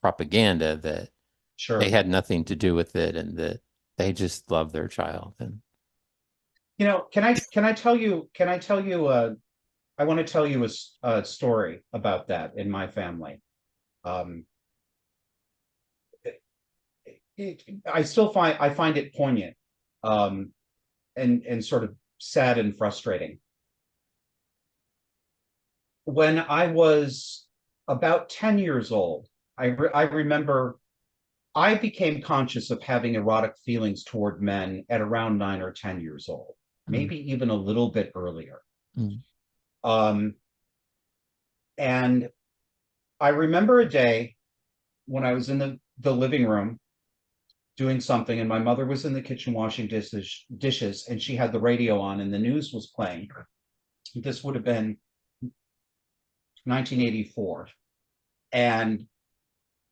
propaganda that they sure. had nothing to do with it and that they just love their child. And I want to tell you a story about that in my family. Um, I find it poignant, um, and sort of sad and frustrating. When I was about 10 years old, I remember I became conscious of having erotic feelings toward men at around 9 or 10 years old. Mm, maybe even a little bit earlier. mm, Um, and I remember a day when I was in the living room doing something, and my mother was in the kitchen washing dishes, and she had the radio on, and the news was playing. This would have been 1984. And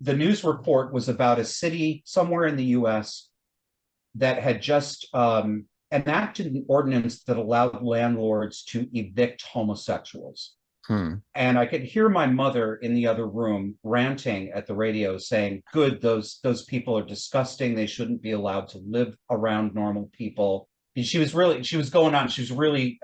the news report was about a city somewhere in the US that had just enacted an ordinance that allowed landlords to evict homosexuals. mm, And I could hear my mother in the other room ranting at the radio saying, good, those people are disgusting. They shouldn't be allowed to live around normal people. She was going on, she was really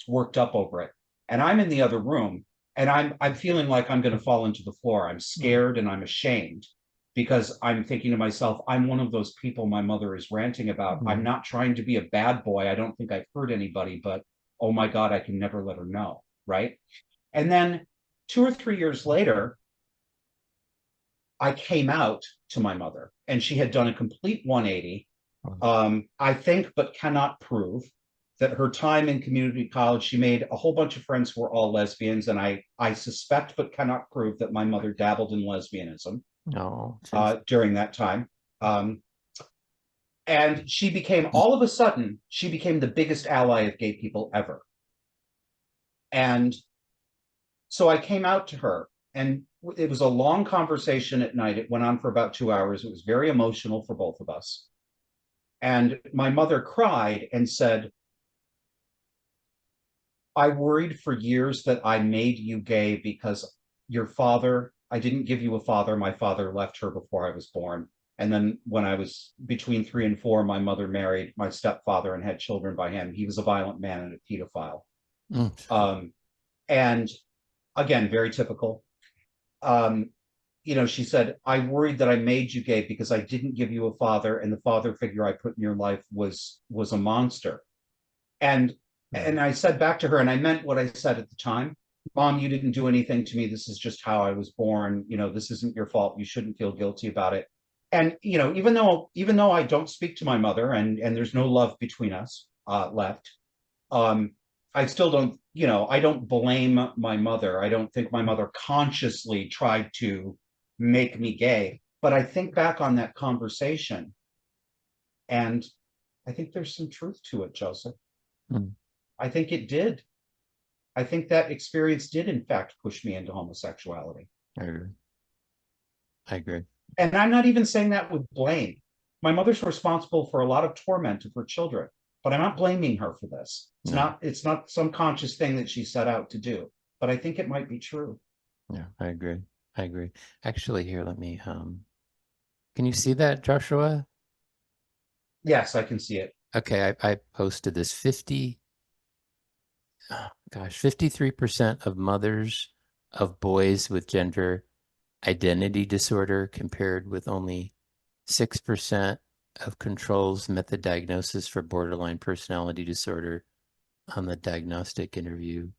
worked up over it. And I'm in the other room and I'm feeling like I'm going to fall into the floor. I'm mm, scared and I'm ashamed because I'm thinking to myself, I'm one of those people my mother is ranting about. I'm mm, not trying to be a bad boy. I don't think I've hurt anybody, but oh my God, I can never let her know. Right. And then 2 or 3 years later, I came out to my mother and she had done a complete 180. mm, I think, but cannot prove that her time in community college, she made a whole bunch of friends who were all lesbians. And I suspect, but cannot prove that my mother dabbled in lesbianism no, geez. during that time. Um, and she became, all of a sudden, she became the biggest ally of gay people ever. And so I came out to her, and it was a long conversation at night. It went on for about 2 hours. It was very emotional for both of us. And my mother cried and said, I worried for years that I made you gay because your father, I didn't give you a father. My father left her before I was born. And then when I was between 3 and 4, my mother married my stepfather and had children by him. He was a violent man and a pedophile. Mm, Um, and again, very typical. Um, she said, I worried that I made you gay because I didn't give you a father, and the father figure I put in your life was a monster. And mm, and I said back to her, and I meant what I said at the time. Mom, you didn't do anything to me. This is just how I was born. This isn't your fault. You shouldn't feel guilty about it. And even though I don't speak to my mother, and there's no love between us left, um, I still don't, I don't blame my mother. I don't think my mother consciously tried to make me gay. But I think back on that conversation and I think there's some truth to it, Joseph. mm. I think it did. I think that experience did, in fact, push me into homosexuality. I agree. I agree. And I'm not even saying that with blame. My mother's responsible for a lot of torment of her children, but I'm not blaming her for this. It's No, not, it's not some conscious thing that she set out to do, but I think it might be true. yeah, I agree. I agree. Actually, here, let me, can you see that, Joshua? Yes, I can see it. Okay, I posted this 50, oh, gosh, 53% of mothers of boys with gender identity disorder compared with only 6% of controls met the diagnosis for borderline personality disorder on the diagnostic interview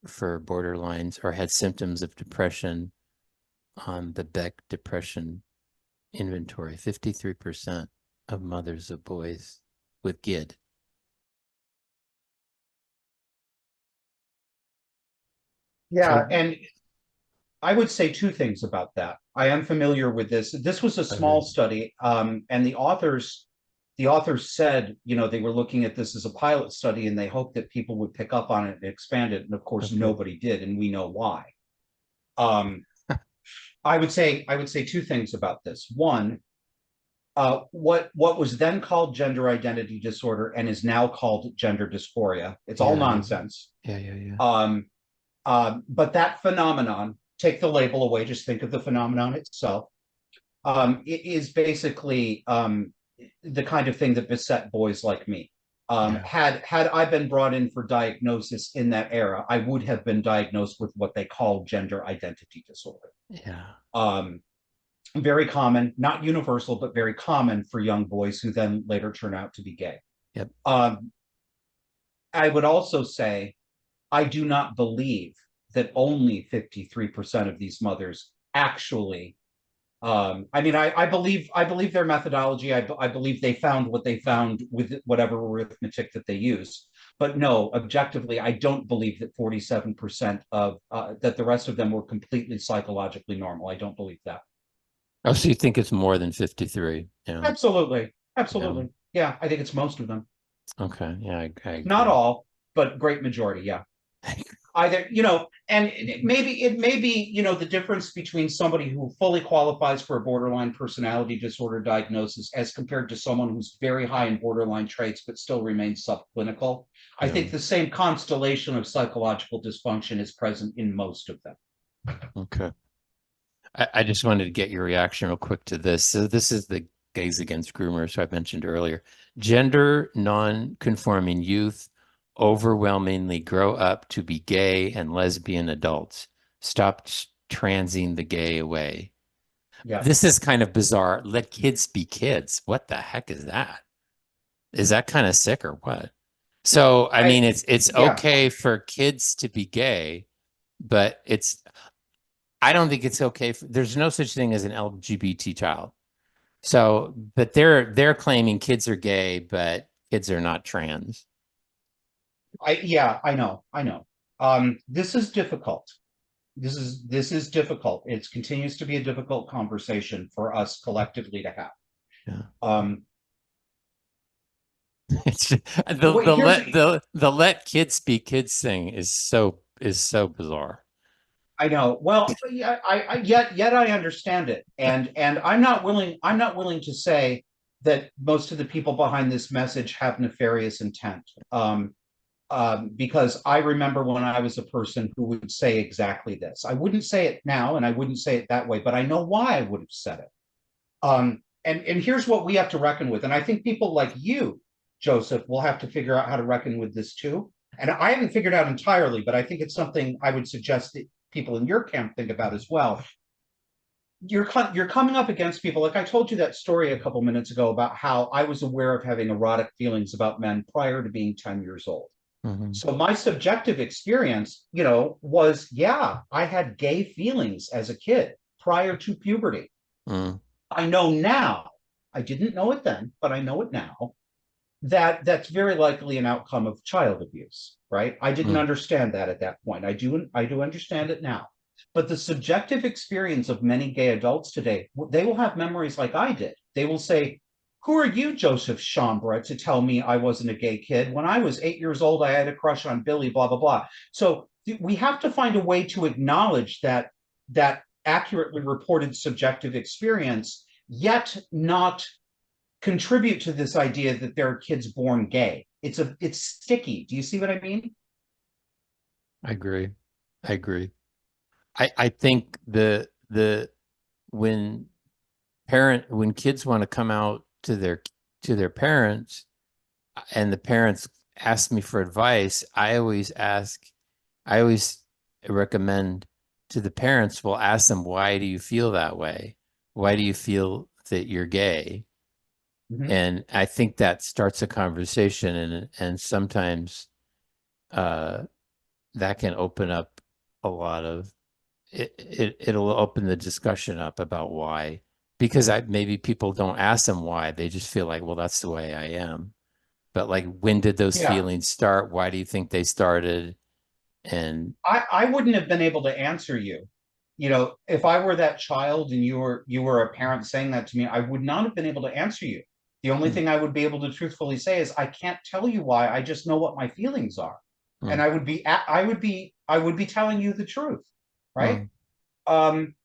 for borderlines or had symptoms of depression on the Beck depression inventory. 53% of mothers of boys with GID. Yeah, So, and I would say two things about that. I am familiar with this. This was a small okay, study, and the authors said, they were looking at this as a pilot study, and they hoped that people would pick up on it and expand it. And of course, okay, nobody did, and we know why. Um, I would say two things about this. One, what was then called gender identity disorder and is now called gender dysphoria. It's all yeah, nonsense. yeah, yeah, yeah. Um, but that phenomenon, take the label away, just think of the phenomenon itself. It is basically the kind of thing that beset boys like me. Yeah, Had I been brought in for diagnosis in that era, I would have been diagnosed with what they call gender identity disorder. yeah, Um, Very common, not universal, but very common for young boys who then later turn out to be gay. yep, Um, I would also say I do not believe that only 53% of these mothers actually I mean, I believe their methodology. I believe they found what they found with whatever arithmetic that they use. But no, objectively, I don't believe that 47% of that the rest of them were completely psychologically normal. I don't believe that. Oh, so you think it's more than 53? Yeah. Absolutely, Yeah. absolutely. Yeah, I think it's most of them. Okay. Yeah, I Not agree. all, but great majority. Yeah. Either, and it may be the difference between somebody who fully qualifies for a borderline personality disorder diagnosis as compared to someone who's very high in borderline traits but still remains subclinical. I Yeah. think the same constellation of psychological dysfunction is present in most of them. Okay. I just wanted to get your reaction real quick to this. So this is the Gays Against Groomers, who I mentioned earlier. Gender non-conforming youth overwhelmingly grow up to be gay and lesbian adults. Stop transing the gay away. Yeah. This is kind of bizarre. Let kids be kids. What the heck is that? Is that kind of sick or what? So, I I mean, it's yeah. okay for kids to be gay, but I don't think it's okay. There's no such thing as an LGBT child. So, but they're claiming kids are gay, but kids are not trans. I know. I know. This is difficult. This is difficult. It continues to be a difficult conversation for us collectively to have. Yeah. Um, It's just, wait, here's the let kids be kids thing is so bizarre. I know. Well, yeah, yet I understand it, and I'm not willing to say that most of the people behind this message have nefarious intent. Because I remember when I was a person who would say exactly this. I wouldn't say it now, and I wouldn't say it that way, but I know why I would have said it. And here's what we have to reckon with, and I think people like you, Joseph, will have to figure out how to reckon with this too. And I haven't figured out entirely, but I think it's something I would suggest that people in your camp think about as well. You're coming up against people like I told you that story a couple minutes ago about how I was aware of having erotic feelings about men prior to being 10 years old. Hmm. So my subjective experience, was yeah, I had gay feelings as a kid prior to puberty. Mm, I know now, I didn't know it then, but I know it now, that that's very likely an outcome of child abuse, right? I didn't mm, understand that at that point. I do understand it now. But the subjective experience of many gay adults today, they will have memories like I did. They will say, "Who are you, Joseph Schambra, to tell me I wasn't a gay kid? When I was 8 years old, I had a crush on Billy, blah, blah, blah." So we have to find a way to acknowledge that accurately reported subjective experience, yet not contribute to this idea that there are kids born gay. It's sticky. Do you see what I mean? I agree. I agree. I think the when when kids want to come out to their parents and the parents ask me for advice, I always recommend to the parents, well, ask them, why do you feel that way? Why do you feel that you're gay? Mm-hmm. And I think that starts a conversation, and sometimes uh, that can open up a lot of it'll open the discussion up about why, because maybe people don't ask them why, they just feel like, well, that's the way I am. But like, when did those Yeah. feelings start? Why do you think they started? And I wouldn't have been able to answer you. If I were that child and you were a parent saying that to me, I would not have been able to answer you. The only mm, thing I would be able to truthfully say is I can't tell you why. I just know what my feelings are. And mm, I would be telling you the truth, right? mm, Um,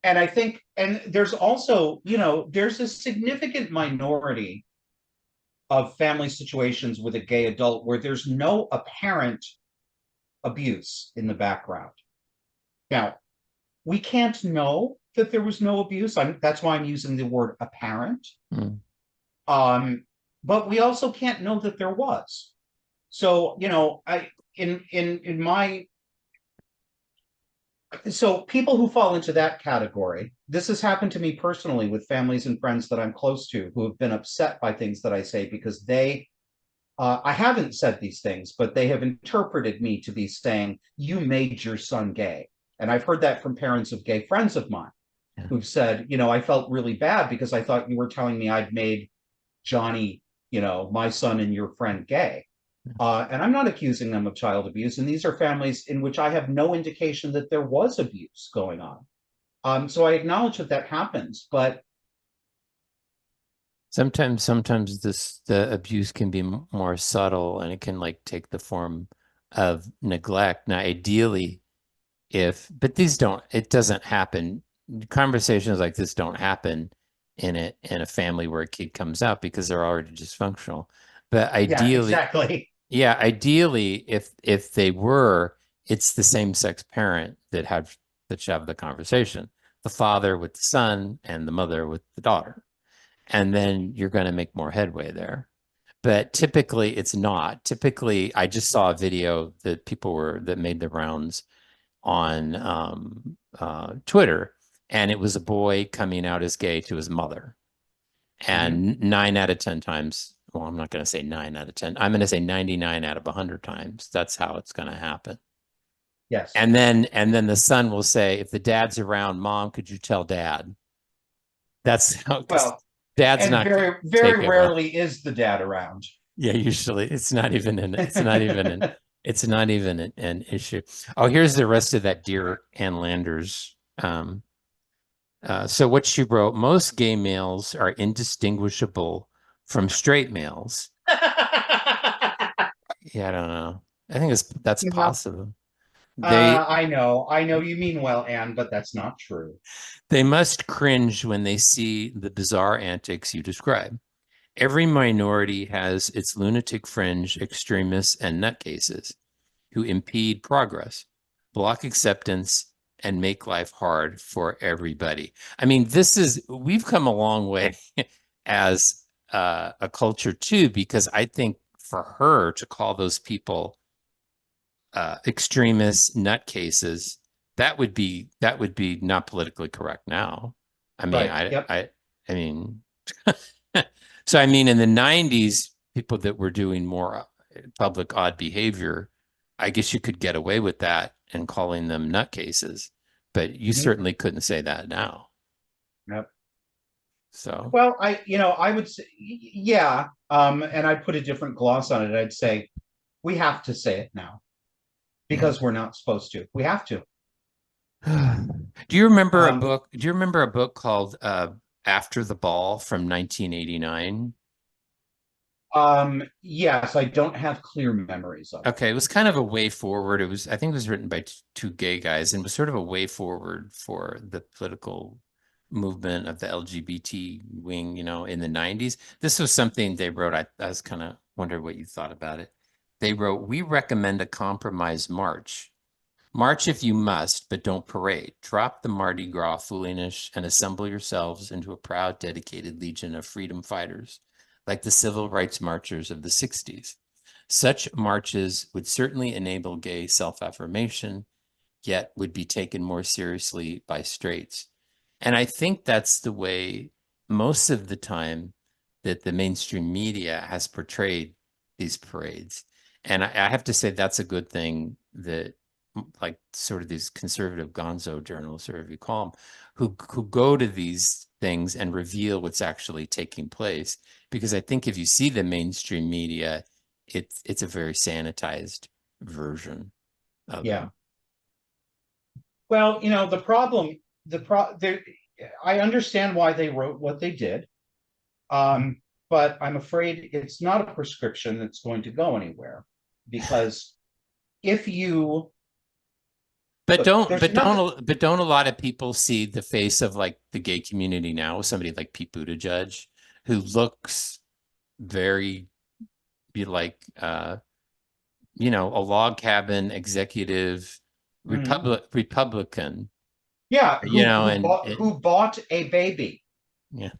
and I think, and there's also, there's a significant minority of family situations with a gay adult where there's no apparent abuse in the background. Now, we can't know that there was no abuse. That's why I'm using the word apparent. mm. Um, but we also can't know that there was. So, I in my so people who fall into that category, this has happened to me personally with families and friends that I'm close to who have been upset by things that I say because I haven't said these things, but they have interpreted me to be saying, "You made your son gay." And I've heard that from parents of gay friends of mine. Yeah. who've said, I felt really bad because I thought you were telling me I'd made Johnny, my son and your friend gay. And I'm not accusing them of child abuse. And these are families in which I have no indication that there was abuse going on. So I acknowledge that that happens, but Sometimes the abuse can be more subtle, and it can like take the form of neglect. Now, ideally, but it doesn't happen. Conversations like this don't happen in a family where a kid comes out because they're already dysfunctional. But yeah, ideally, exactly. yeah, ideally, if they were, it's the same sex parent that should have the conversation. The father with the son and the mother with the daughter. And then you're going to make more headway there. But typically it's not. Typically, I just saw a video that made the rounds on Twitter, and it was a boy coming out as gay to his mother. Mhm. And 9 out of 10 times, well, I'm not going to say 9 out of 10. I'm going to say 99 out of 100 times. That's how it's going to happen. Yes. And then the son will say, if the dad's around, Mom, could you tell dad? That's how, because Well, dad's and not going to very, take very it well. rarely is the dad around. Yeah, usually it's not even an issue. Oh, here's the rest of that Dear Ann Landers. So what she wrote, most gay males are indistinguishable from straight males. Yeah, I don't know. I think that's No, possible. They I know you mean well, Anne, but that's not true. they must cringe when they see the bizarre antics you describe. Every minority has its lunatic fringe extremists and nutcases who impede progress, block acceptance, and make life hard for everybody. I mean, we've come a long way as a culture too, because I think for her to call those people extremists, nutcases, that would be not politically correct now. I mean, Right. Yep. I mean, so I mean, in the '90s, people that were doing more public odd behavior, I guess you could get away with that and calling them nutcases, but you Mhm. certainly couldn't say that now. Yep. So, Well, I would say, yeah. And I'd put a different gloss on it. I'd say we have to say it now yeah. because we're not supposed to. We have to. Um, Do you remember a book called After the Ball from 1989? yes, I don't have clear memories of it. Okay, it was kind of a way forward. I think it was written by two gay guys and was sort of a way forward for the political movement of the LGBT wing, in the '90s. This was something they wrote. I was kind of wondering what you thought about it. They wrote, "We recommend a compromise march. March if you must, but don't parade. Drop the Mardi Gras foolishness and assemble yourselves into a proud, dedicated legion of freedom fighters, like the civil rights marchers of the '60s. Such marches would certainly enable gay self-affirmation, yet would be taken more seriously by straights." And I think that's the way most of the time that the mainstream media has portrayed these parades. And I have to say that's a good thing that like sort of these conservative gonzo journalists, or whatever you call them, who go to these things and reveal what's actually taking place. Because I think if you see the mainstream media, it's a very sanitized version of Yeah. them. Well, there, I understand why they wrote what they did, but I'm afraid it's not a prescription that's going to go anywhere because if you But look, don't there's but nothing. don't a lot of people see the face of like the gay community now with somebody like Pete Buttigieg, who looks very be like a log cabin executive Mhm. Republican, Yeah, and who bought a baby? yeah,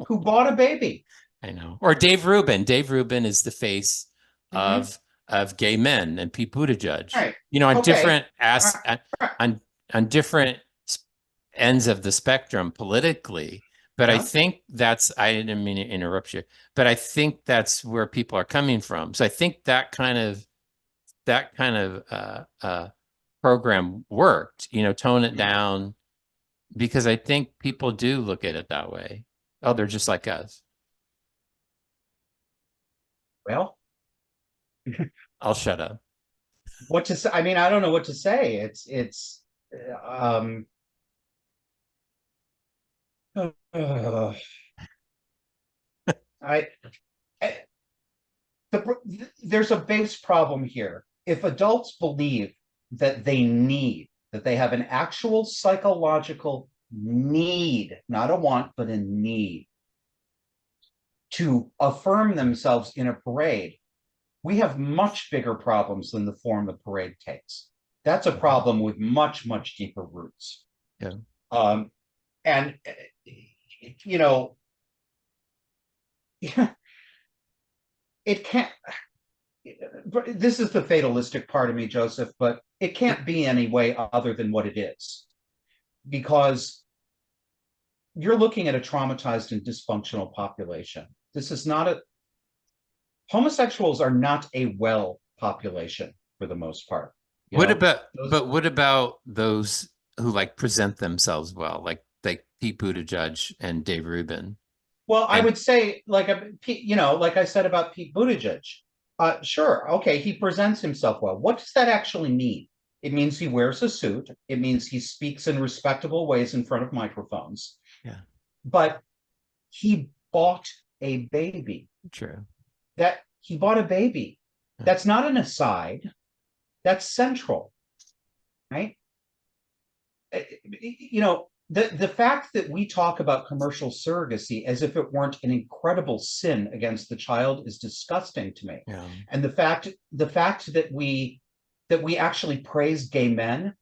Who bought a baby? I know. Or Dave Rubin. Dave Rubin is the face Hmm. of gay men, and Pete Buttigieg. Right. On Okay. different as on different ends of the spectrum politically. But I Yeah. think I didn't mean to interrupt you, but I think that's where people are coming from. So I think that kind of program worked. Tone it Mhm. down, because I think people do look at it that way. Oh, they're just like us. Well, I'll shut up. what to say? I mean, I don't know what to say. Um, uh, I, I there's a base problem here. If adults believe that that they have an actual psychological need, not a want, but a need to affirm themselves in a parade, we have much bigger problems than the form the parade takes. That's a Mhm. problem with much, much deeper roots. Yeah. Um, and, you know, it can't, this is the fatalistic part of me, Joseph, but it can't be any way other than what it is. Because you're looking at a traumatized and dysfunctional population. This is not a, homosexuals are not a well population for the most part. You What know, about, those, but what about those who like present themselves well, like Pete Buttigieg and Dave Rubin? well, I And would say, like like I said about Pete Buttigieg. Sure, okay, he presents himself well. What does that actually mean? It means he wears a suit. It means he speaks in respectable ways in front of microphones. yeah, But he bought a baby. true. That he bought a baby. Yeah, That's not an aside. That's central, right? You know, the fact that we talk about commercial surrogacy as if it weren't an incredible sin against the child is disgusting to me. yeah, And the fact that we actually praise gay men,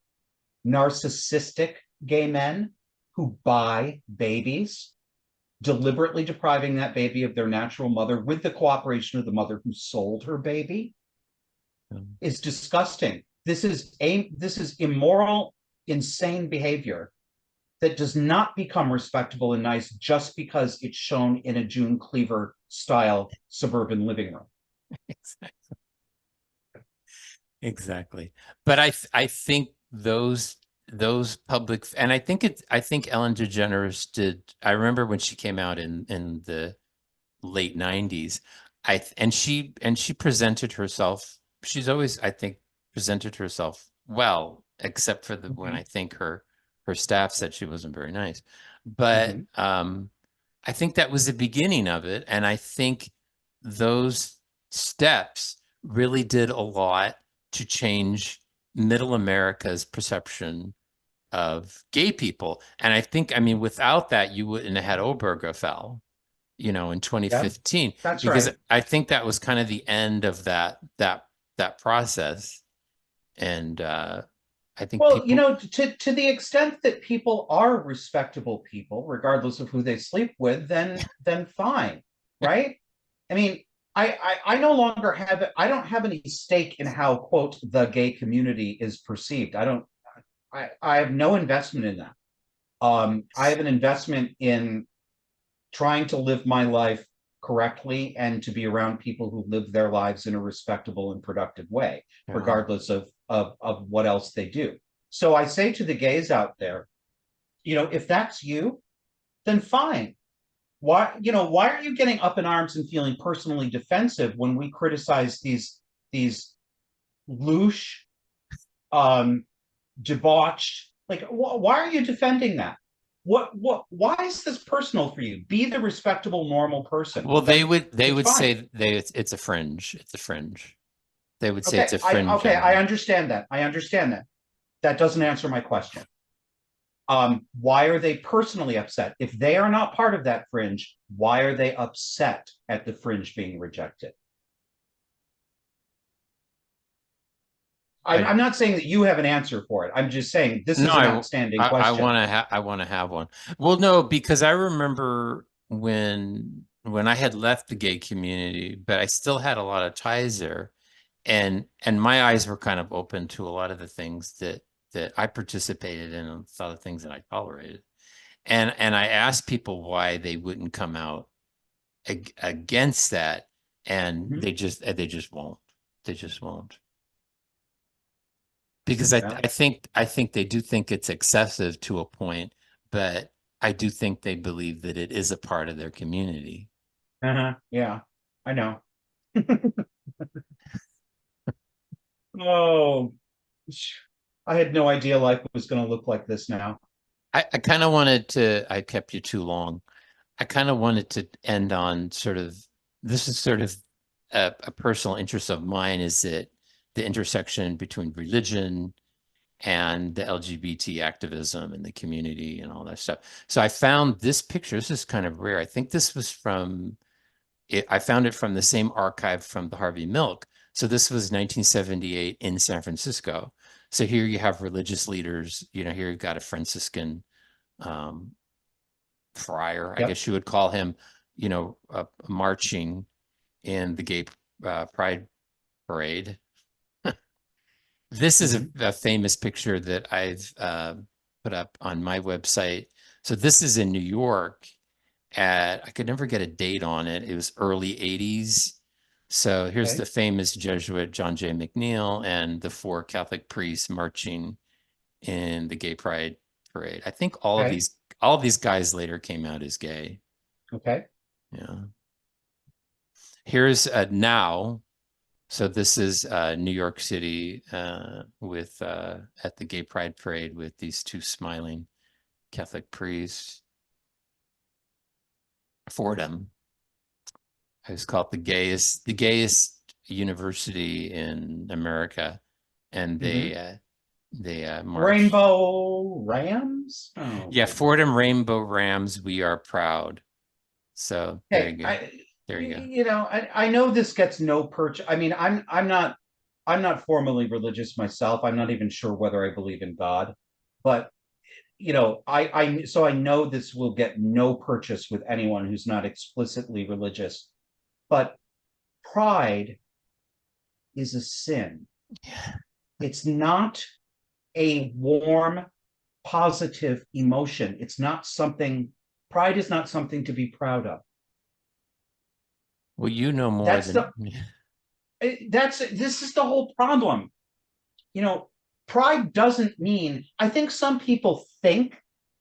narcissistic gay men who buy babies, deliberately depriving that baby of their natural mother with the cooperation of the mother who sold her baby, yeah. is disgusting. This is immoral, insane behavior that does not become respectable and nice just because it's shown in a June Cleaver style suburban living room. Exactly. Exactly. But I think those public, and I think Ellen DeGeneres did. I remember when she came out in the late 90s. And she presented herself, she's always, I think, presented herself well, except for the when Mm-hmm. I think her staff said she wasn't very nice. But Mm-hmm. I think that was the beginning of it. And I think those steps really did a lot to change middle America's perception of gay people. And I think, I mean, without that, you wouldn't have had Obergefell, in Yeah, 2015, that's because right. I think that was kind of the end of that process. And I think Well, you people, know, to the extent that people are respectable people, regardless of who they sleep with, then fine, right? I mean, I no longer have I don't have any stake in how quote the gay community is perceived. I have no investment in that. I have an investment in trying to live my life correctly and to be around people who live their lives in a respectable and productive way, yeah. regardless of what else they do. So I say to the gays out there, you know, if that's you, then fine. Why are you getting up in arms and feeling personally defensive when we criticize these louche, um, debauched, like why are you defending that? Why is this personal for you? Be the respectable normal person. Well, Then they it's would fine. say it's a fringe. It's a fringe. They would say it's Okay, a fringe I element. understand that. I understand that. That doesn't answer my question. Why are they personally upset? If they are not part of that fringe, why are they upset at the fringe being rejected? I I'm not saying that you have an answer for it. I'm just saying this no, is an outstanding I question. want to I want to have one. Well, no, because I remember when I had left the gay community, but I still had a lot of ties there, and my eyes were kind of open to a lot of the things that I participated in and a lot of things that I tolerated. And I asked people why they wouldn't come out against that, and Mhm. they just won't. They just won't. Because Yeah. I think they do think it's excessive to a point, but I do think they believe that it is a part of their community. Uh-huh. Yeah, I know. Oh, I had no idea life was going to look like this now. I kind of wanted to, I kept you too long. I kind of wanted to end on sort of, this is sort of a personal interest of mine, is that the intersection between religion and the LGBT activism and the community and all that stuff. So I found this picture. This is kind of rare. I think this was from I found it from the same archive from the Harvey Milk. So this was 1978 in San Francisco. So here you have religious leaders. Here you've got a Franciscan um, friar, I Yep. guess you would call him, marching in the gay pride parade. This is Hmm. a famous picture that I've put up on my website. So this is in New York I could never get a date on it. It was early 80s. So here's Okay. the famous Jesuit John J. McNeil and the four Catholic priests marching in the gay pride parade. I think Okay. all of these guys later came out as gay. Okay. Yeah. Here's now. So this is New York City with at the gay pride parade with these two smiling Catholic priests. Fordham. It was called the gayest university in America, and Hmm. they marched. Rainbow Rams? Oh Yeah, goodness. Fordham Rainbow Rams, we are proud. So there Hey, you go. There you go. I know this gets no purchase. I mean, I'm not formally religious myself. I'm not even sure whether I believe in God, but so I know this will get no purchase with anyone who's not explicitly religious. But pride is a sin. It's not a warm, positive emotion. It's not something, pride is not something to be proud of. Well, you know more That's than this is the whole problem. You know, pride doesn't mean, I think some people think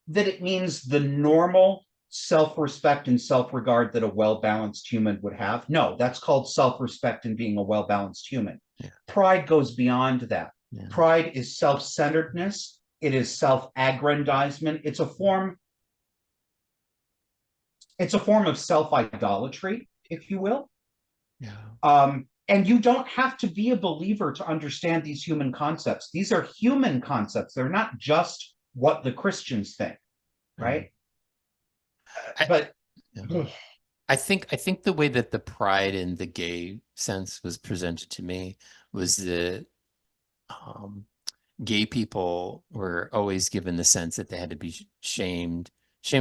that it means the normal self-respect and self-regard that a well-balanced human would have. No, that's called self-respect and being a well-balanced human. yeah, Pride goes beyond that. yeah. Pride is self-centeredness. It is self-aggrandizement. It's a form of self-idolatry, if you will. Yeah. And you don't have to be a believer to understand these human concepts. These are human concepts. They're not just what the Christians think, Yeah. right? I, But yeah. I think the way that the pride in the gay sense was presented to me was that um, gay people were always given the sense that they had to be shameful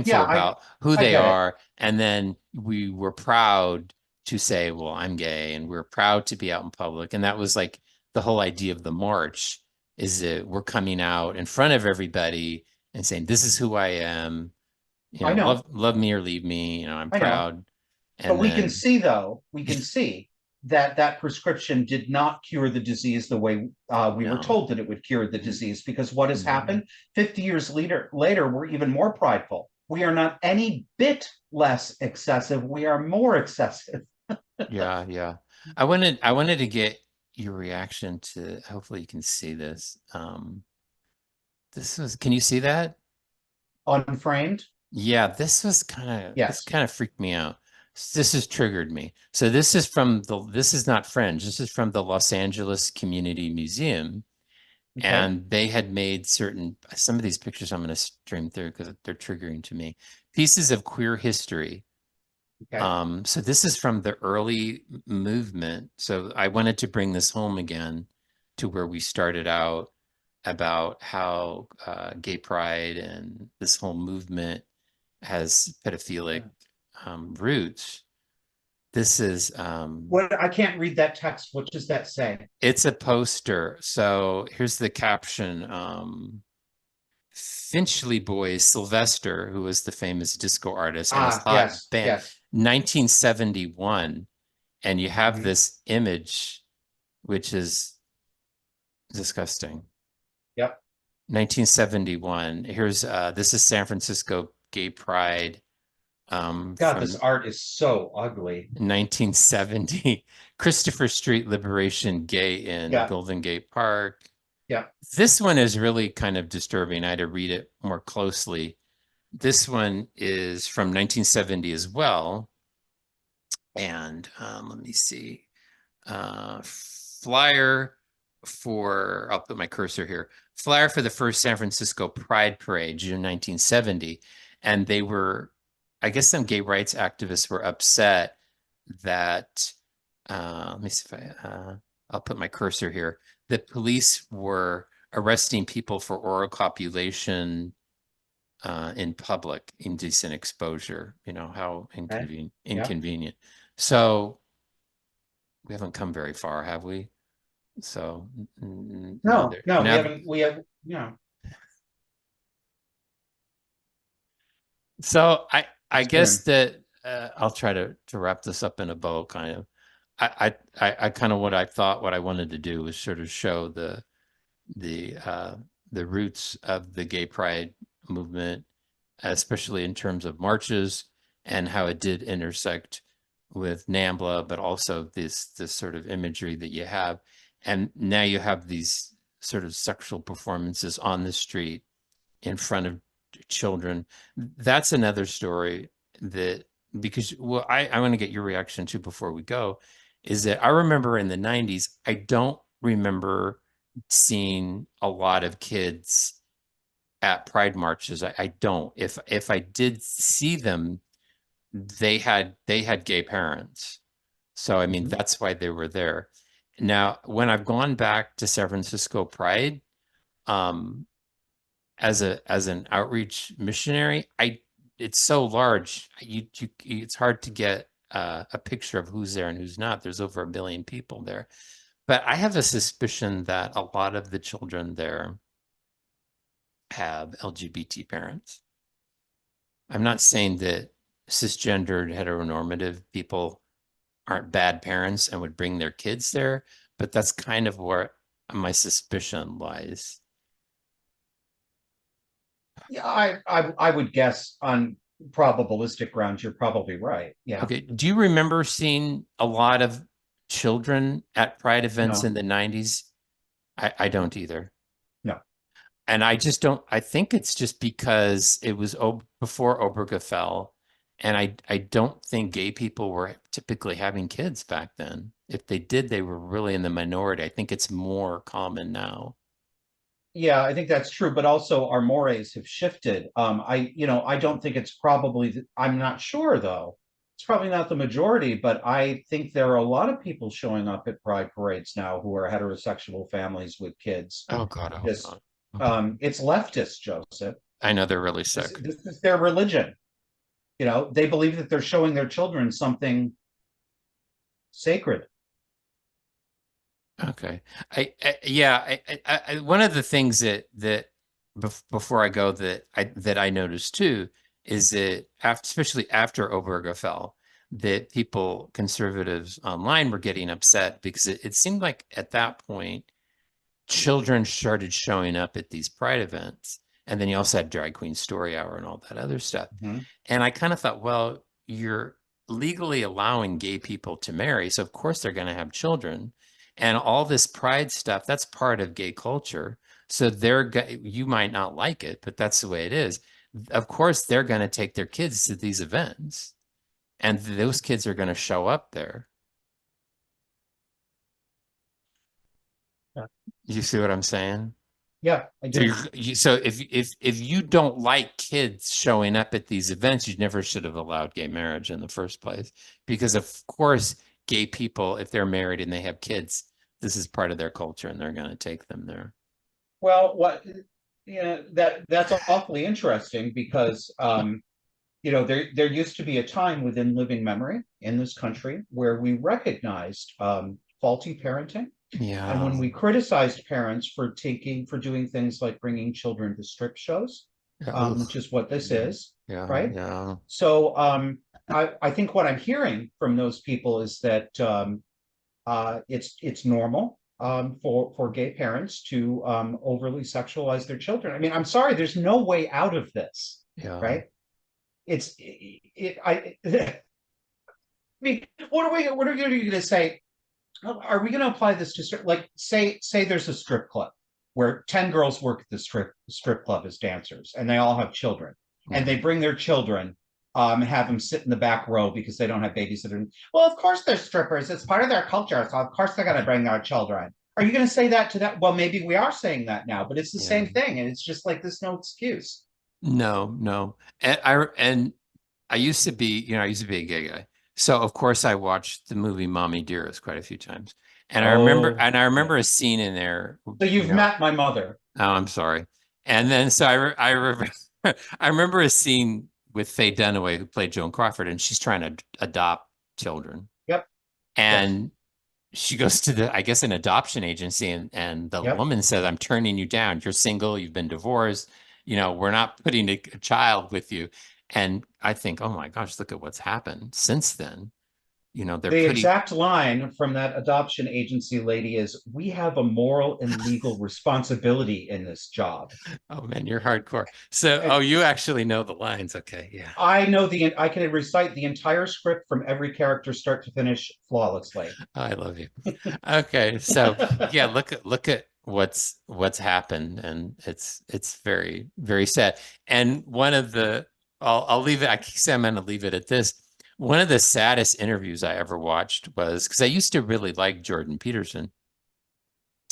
yeah, about who I they get it. are. And then we were proud to say, well, I'm gay, and we're proud to be out in public. And that was like the whole idea of the march, is that we're coming out in front of everybody and saying, this is who I am, I know, love me or leave me, I'm I know. proud. But And then, we can see that that prescription did not cure the disease the way we were no, told that it would cure the disease. Because what has no. happened 50 years later, we're even more prideful. We are not any bit less excessive. We are more excessive. Yeah, yeah. I wanted to get your reaction to, hopefully you can see this. Can you see that? Unframed? Yeah, this Yes. kind of freaked me out. This has triggered me. So this is not Fringe. This is from the Los Angeles Community Museum. Okay. And they had made some of these pictures I'm going to stream through because they're triggering to me. Pieces of queer history. Okay. So this is from the early movement. So I wanted to bring this home again to where we started out about how gay pride and this whole movement has pedophilic roots. This is What I can't read that text. What does that say? it's a poster. So here's the caption. Finchley Boys, Sylvester, who was the famous disco artist, and his Ah, hot yes, band, yes. 1971. And you have Hmm. this image, which is disgusting. Yep. 1971. Here's this is San Francisco Gay Pride God, this from art is so ugly. 1970. Christopher Street Liberation Gay in Yeah, Golden Gate Park. yeah. This one is really kind of disturbing. I had to read it more closely. This one is from 1970 as well. And let me see. Flyer I'll put my cursor here. Flyer for the first San Francisco Pride Parade, June 1970. And they were, I guess some gay rights activists were upset that, let me see if I'll put my cursor here. The police were arresting people for oral copulation in public, indecent exposure. You know, how Okay. Yeah. inconvenient. So we haven't come very far, have we? So now No, they're no, we now haven't. We have. Yeah, so I it's guess grim. that I'll try to wrap this up in a bow kind of. I kind of what I wanted to do was sort of show the uh the roots of the gay pride movement, especially in terms of marches and how it did intersect with NAMBLA, but also this sort of imagery that you have. And now you have these sort of sexual performances on the street in front of children. That's another story that because well, I want to get your reaction too before we go, is that I remember in the 90s, I don't remember seeing a lot of kids at pride marches. I don't. If I did see them, they had gay parents. So I mean Mhm. that's why they were there. Now, when I've gone back to San Francisco Pride, um, as an outreach missionary, I it's so large, it's hard to get a picture of who's there and who's not. There's over 1 billion people there, but I have a suspicion that a lot of the children there have LGBT parents. I'm not saying that cisgendered heteronormative people aren't bad parents and would bring their kids there, but that's kind of where my suspicion lies. Yeah, I would guess on probabilistic grounds, you're probably right. Yeah. Okay, do you remember seeing a lot of children at pride events No, in the 90s? I don't either. no. And I just don't, I think it's just because it was before Obergefell, and I don't think gay people were typically having kids back then. If they did, they were really in the minority. I think it's more common now. Yeah, I think that's true, but also our mores have shifted. I don't think it's probably, I'm not sure though. It's probably not the majority, but I think there are a lot of people showing up at pride parades now who are heterosexual families with kids. Oh God, I hope Just, not. Okay. it's leftist, Joseph. I know they're really This, sick. this is their religion. They believe that they're showing their children something sacred. Okay. Yeah, one of the things that before I go that I noticed too is that after, especially after Obergefell, that people, conservatives online were getting upset because it seemed like at that point children started showing up at these pride events. And then you also had Drag Queen Story Hour and all that other stuff. Mhm. And I kind of thought, well, you're legally allowing gay people to marry. So of course they're going to have children. And all this pride stuff, that's part of gay culture. So you might not like it, but that's the way it is. Of course, they're going to take their kids to these events, and those kids are going to show up there. Yeah, You see what I'm saying? yeah, I So, do. so if you don't like kids showing up at these events, you never should have allowed gay marriage in the first place. Because of course, gay people, if they're married and they have kids, this is part of their culture, and they're going to take them there. Well, that's awfully interesting because there used to be a time within living memory in this country where we recognized faulty parenting, and when Yeah. we criticized parents for doing things like bringing children to strip shows, Yeah. which Ugh. is what this is, Yeah. right? Yeah. So I think what I'm hearing from those people is that it's normal. for gay parents to overly sexualize their children. I mean, I'm sorry, there's no way out of this, Yeah. right? I mean, what are we going to say? Are we going to apply this to, like, say there's a strip club where 10 girls work at the strip club as dancers, and they all have children, and Yeah. they bring their children, have them sit in the back row because they don't have babysitters. Well, of course they're strippers, it's part of their culture, so of course they're going to bring their children. Are you going to say that to that? Well, maybe we are saying that now, but it's the Yeah. same thing, and it's just like there's no excuse. No, no. And I used to be, I used to be a gay guy. So of course I watched the movie Mommy Dearest quite a few times. Oh, And I yeah. remember a scene in there, So you've met my mother. oh, I'm sorry. And then so I remember a scene with Faye Dunaway who played Joan Crawford, and she's trying to adopt children. Yep. Yes. And she goes to I guess, an adoption agency, and the Yep. woman says, I'm turning you down. You're single, you've been divorced, we're not putting a child with you. And I think, oh my gosh, look at what's happened since then. They're The putting, exact line from that adoption agency lady is, "We have a moral and legal responsibility in this job." oh man, you're hardcore. So, And oh, you actually know the lines. Okay, yeah. I can recite the entire script from every character start to finish flawlessly. Oh, I love you. Okay, so yeah, look at what's happened, and it's very, very sad. And one of the I'll leave it. I keep saying I'm going to leave it at this. One of the saddest interviews I ever watched was because I used to really like Jordan Peterson,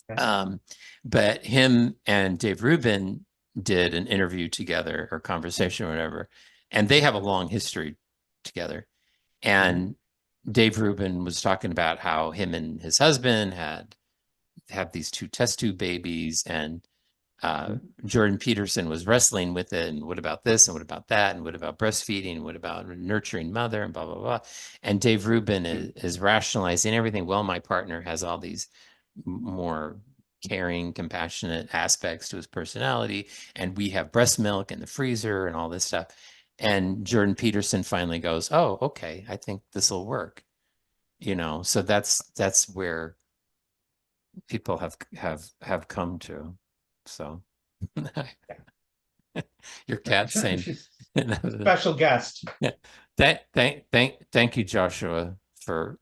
Okay. um, but him and Dave Rubin did an interview together or conversation or whatever, and they have a long history together. Mhm. And Dave Rubin was talking about how him and his husband had have these two test tube babies, and uh, Mhm. Jordan Peterson was wrestling with it. And what about this? And what about that? And what about breastfeeding? And what about nurturing mother? And blah blah blah. And Dave Rubin is rationalizing everything. Well, my partner has all these more caring, compassionate aspects to his personality, and we have breast milk in the freezer and all this stuff. And Jordan Peterson finally goes, "Oh, okay, I think this will work." So that's where people have come to. So your cat saying, She's special guest. yeah. Thank you, Joshua, for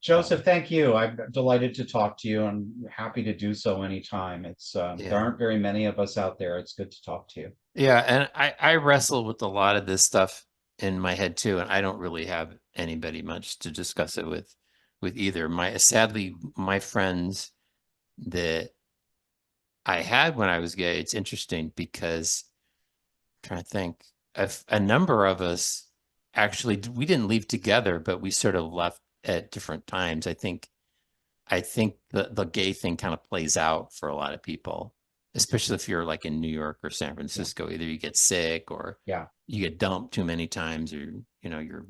Joseph, thank you. I'm delighted to talk to you. I'm happy to do so anytime. There yeah. aren't very many of us out there. It's good to talk to you. Yeah, and I wrestle with a lot of this stuff in my head too, and I don't really have anybody much to discuss it with either. Sadly, my friends that I had when I was gay, it's interesting because I'm trying to think, a number of us actually we didn't leave together, but we sort of left at different times. I think the gay thing kind of plays out for a lot of people, especially if you're like in New York or San Yeah. Francisco. Either you get sick or Yeah. you get dumped too many times, or your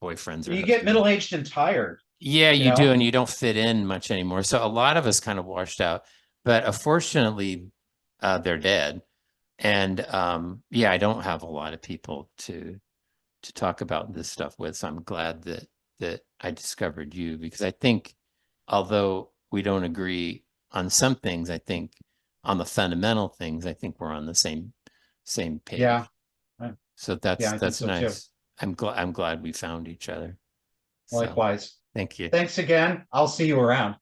boyfriends or You get husbands. middle-aged and tired, Yeah, you you do, know? and you don't fit in much anymore. So a lot of us kind of washed out, but unfortunately, they're dead. And yeah, I don't have a lot of people to talk about this stuff with. So I'm glad that I discovered you, because I think, although we don't agree on some things, I think on the fundamental things, I think we're on the same Yeah. page. So that's Yeah, I think that's so too. nice. I'm glad we found each other. So Likewise. thank you. Thanks again. I'll see you around.